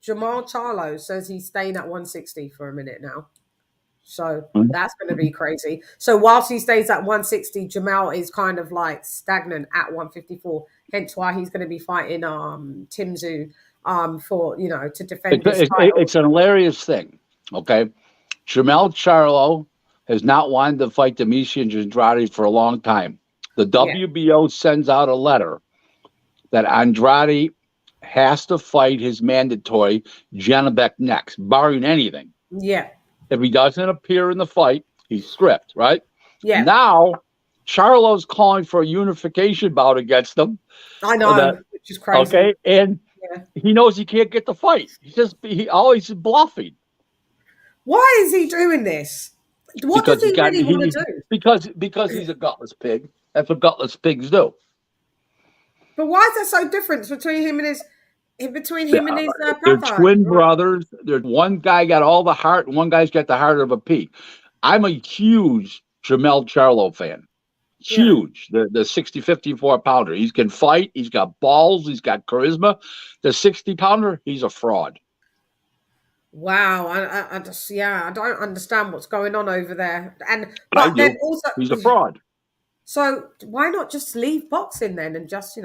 Jamal Charlo says he's staying at 160 for a minute now. So that's going to be crazy. So whilst he stays at 160, Jamal is kind of like stagnant at 154. Hence why he's going to be fighting Tim Tszyu for to defend his title. It's an hilarious thing. Okay. Jamel Charlo has not wanted to fight Demetrius Andrade for a long time. The WBO sends out a letter that Andrade has to fight his mandatory Janabek next, barring anything. Yeah. If he doesn't appear in the fight, he's stripped, right? Yeah. Now, Charlo's calling for a unification bout against him. I know, which is crazy. Okay, and he knows he can't get the fight. He always bluffing. Why is he doing this? What does he really want to do? Because he's a gutless pig. That's what gutless pigs do. But why is there so difference between him and his brother? They're twin brothers. There's one guy got all the heart, and one guy's got the heart of a pig. I'm a huge Jamel Charlo fan. Huge. The 54-pounder. He can fight. He's got balls. He's got charisma. The 60-pounder, he's a fraud. Wow, I don't understand what's going on over there. But then also he's a fraud. So why not just leave boxing then and just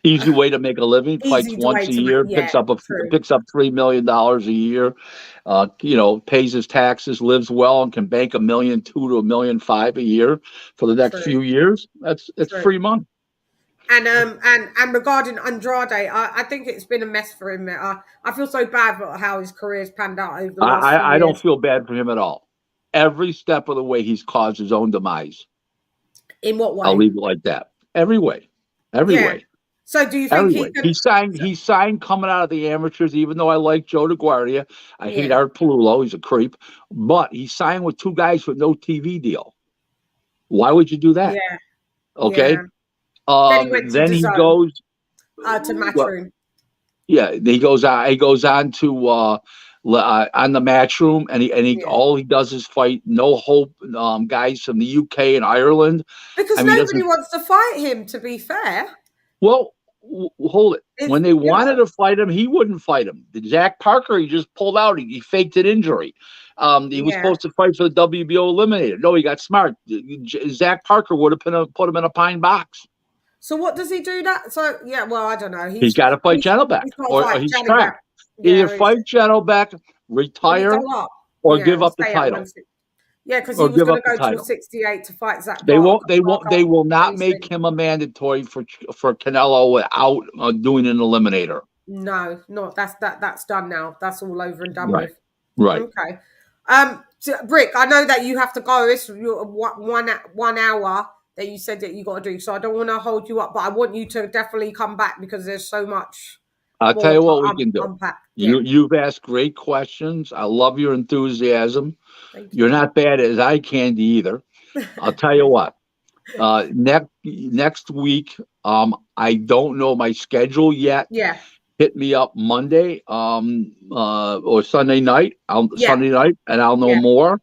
easy way to make a living? Fights once a year, picks up $3 million a year. Pays his taxes, lives well, and can bank $1.2 million to $1.5 million a year for the next few years. That's free money. And regarding Andrade, I think it's been a mess for him. I feel so bad about how his career's panned out over the last few years. I don't feel bad for him at all. Every step of the way, he's caused his own demise. In what way? I'll leave it like that. Every way. Way. So do you think he signed coming out of the amateurs, even though I like Joe DeGuardia. I hate Art Palullo. He's a creep. But he signed with 2 guys with no TV deal. Why would you do that? Yeah. Okay. Yeah. Then he goes to Matchroom. He goes on to on the Matchroom, and all he does is fight no hope guys from the UK and Ireland. Because nobody wants to fight him. To be fair. Well, hold it. When they wanted to fight him, he wouldn't fight him. Zach Parker, he just pulled out. He faked an injury. He was supposed to fight for the WBO eliminator. No, he got smart. Zach Parker would have put him in a pine box. So what does he do that? So yeah, well, I don't know. He's got to fight Janelbeck, he's got to or fight he's Johnny trapped. Beck. Either Yeah, fight Janelbeck, or you go retire, up. or Yeah, give and up the stay at title. 160. Yeah, because he Or was give going to up the go to title. 68 to fight Zach They Barker. won't. They will not make him a mandatory for Canelo without doing an eliminator. No, not that's done now. That's all over and done Right. with. Right. Okay. So, Rick, I know that you have to go. It's your 1 hour that you said that you got to do. So I don't want to hold you up, but I want you to definitely come back because there's so much I'll tell more you to what we can do. unpack. Yeah. You've asked great questions. I love your enthusiasm. Thank You're you. not bad as eye candy either. I'll tell you what. Next week, I don't know my schedule yet. Yeah. Hit me up Monday, or Sunday night. Yeah. Sunday night, and I'll know Yeah. more,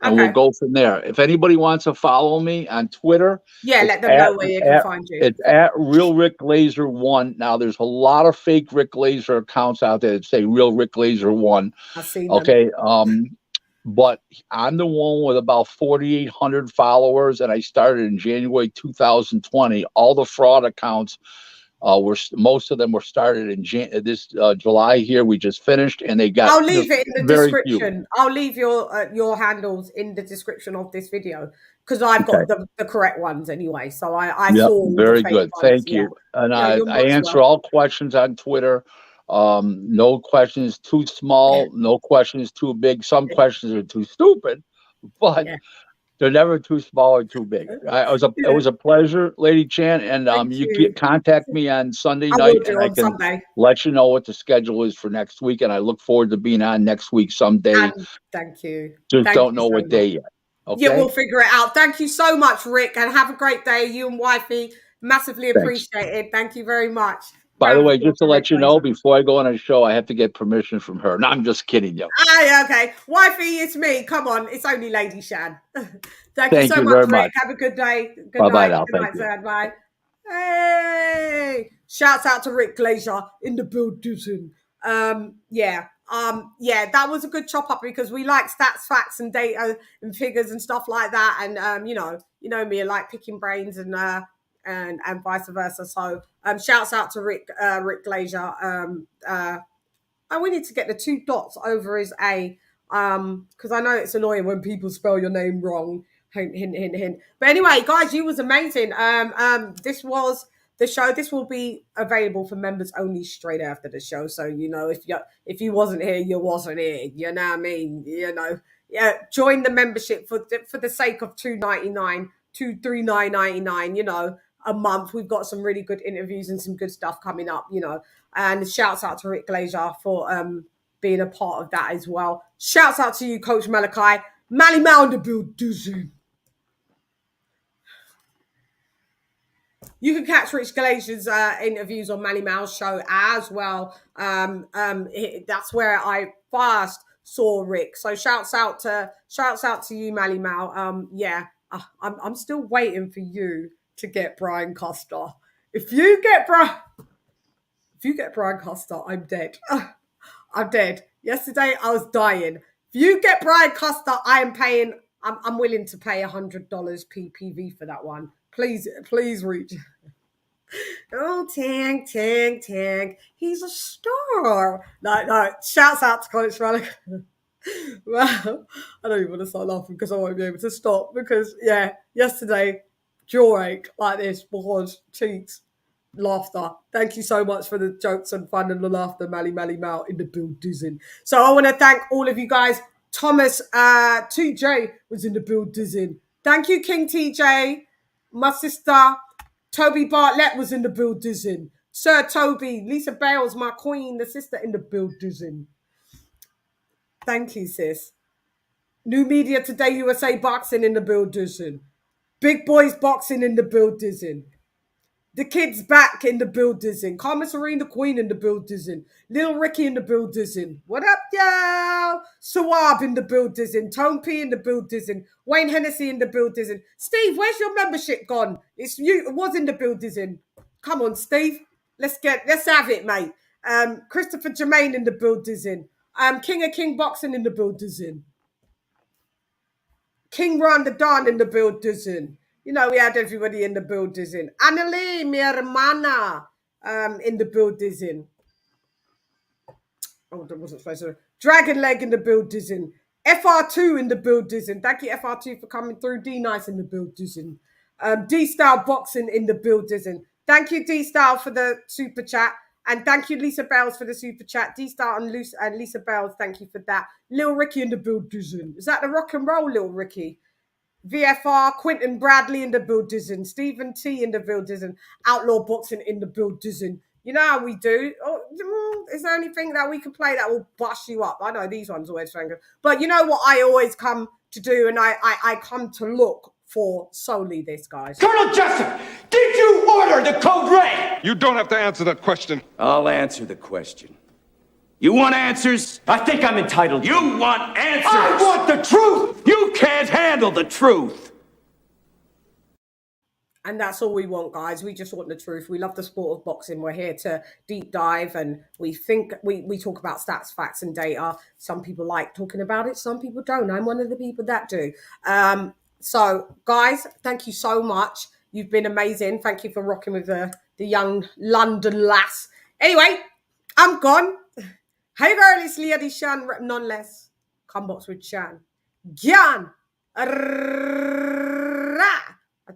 and we'll Okay. go from there. If anybody wants to follow me on Twitter, Yeah, let them know where you can find you. it's at Real Rick Glazer 1. Now, there's a lot of fake Rick Glazer accounts out there that say Real Rick Glazer 1. I've seen them. Okay, but I'm the one with about 4,800 followers, and I started in January 2020. All the fraud accounts most of them were started in this July here. We just finished, and they got. I'll leave it in the very description. Few. I'll leave your handles in the description of this video because I've got the correct ones anyway. So I saw very the fake good. ones. Thank Yeah. you. And Yeah, I answer all questions on Twitter. No questions too small. No questions too big. Some questions are too stupid, but they're never too small or too big. It was a pleasure, LadyChann, and you contact me on Sunday night, and I can let you know what the schedule is for next week. And I look forward to being on next week someday. And thank you. Just don't know what day yet. Okay? Yeah, we'll figure it out. Thank you so much, Rick, and have a great day. You and wifey, massively appreciated. Thank you very much. By the way, just to let you know, before I go on a show, I have to get permission from her. No, I'm just kidding you. Okay. Wifey, it's me. Come on. It's only LadyChann. Thank you so much, Rick. Have a good day. Good night. Now. Good night, sir. Bye. Hey. Shouts out to Rick Glazer in the building. Yeah, that was a good chop up because we like stats, facts, and data and figures and stuff like that. And you know me, I like picking brains and vice versa. So shouts out to Rick Glazer. We need to get the 2 dots over his A, because I know it's annoying when people spell your name wrong. Hint, hint, hint, hint. But anyway, guys, you was amazing. This was the show. This will be available for members only straight after the show. So if you wasn't here, you wasn't here. You know what I mean? Join the membership for the sake of $2.99, $3.99. A month. We've got some really good interviews and some good stuff coming up. And shouts out to Rick Glazer for being a part of that as well. Shouts out to you, Coach Malachi. Mally Mal in the building. You can catch Rich Glazer's interviews on Mally Mal's show as well. That's where I first saw Rick. So shouts out to you, Mally Mal. I'm still waiting for you to get Brian Costa. If you get Brian Costa, I'm dead. I'm dead. Yesterday, I was dying. If you get Brian Costa, I'm willing to pay $100 PPV for that one. Please reach. Oh, Tank. He's a star. No. Shouts out to Coach Relic. Well, I don't even want to start laughing because I won't be able to stop because, yesterday, jaw ache like this because cheeks. Laughter. Thank you so much for the jokes and fun and the laughter, Mally Mal in the building. So I want to thank all of you guys. Thomas TJ was in the building. Thank you, King TJ. My sister Toby Bartlett was in the building. Sir Toby, Lisa Bales, my queen, the sister in the building. Thank you, sis. New Media Today USA Boxing in the building. Big Boys Boxing in the building. The kids back in the building. Carmen Serene, the queen in the building. Little Ricky in the building. What up, y'all? Sawab in the building. Tone P in the building. Wayne Hennessy in the building. Steve, where's your membership gone? It was in the building. Come on, Steve. Let's have it, mate. Christopher Jermaine in the building. King of King Boxing in the building. King Ron the Don in the building. You know, we had everybody in the building. Annalie, mi hermana, in the building. Oh, that wasn't supposed to. Dragon Leg in the building. FR2 in the building. Thank you, FR2, for coming through. D Nice in the building. D Style Boxing in the building. Thank you, D Style, for the super chat. And thank you, Lisa Bells, for the super chat. D Style and Lisa Bells, thank you for that. Lil Ricky in the building. Is that the rock and roll, Lil Ricky? VFR, Quentin Bradley in the building, Stephen T in the building, Outlaw Boxing in the building. You know how we do. Oh, is there anything that we can play that will bust you up? I know these ones always sound good. But you know what I always come to do, and I come to look for solely this, guys. Colonel Jessup, did you order the code red? You don't have to answer that question. I'll answer the question. You want answers? I think I'm entitled. You want answers? I want the truth! You can't handle the truth! And that's all we want, guys. We just want the truth. We love the sport of boxing. We're here to deep dive, and we think we talk about stats, facts, and data. Some people like talking about it. Some people don't. I'm one of the people that do. So, guys, thank you so much. You've been amazing. Thank you for rocking with the young London lass. Anyway, I'm gone. Hey girl, it's LadyChann, rep none less. Come box with Chan. Gyan. I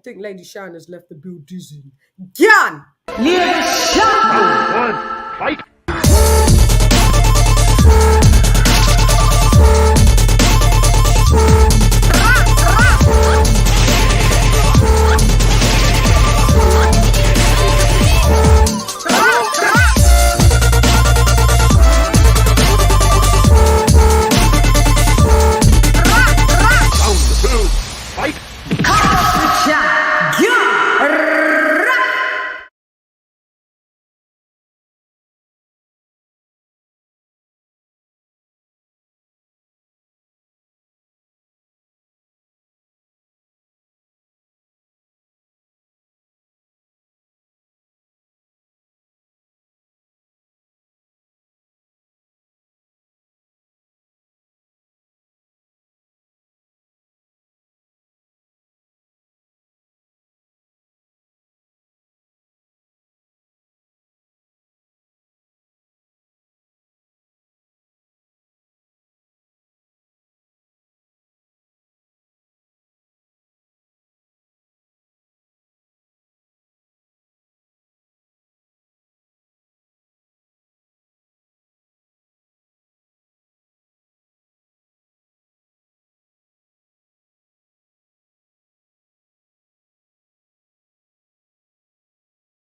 think LadyChann has left the building. Gyan. LadyChann. Fight.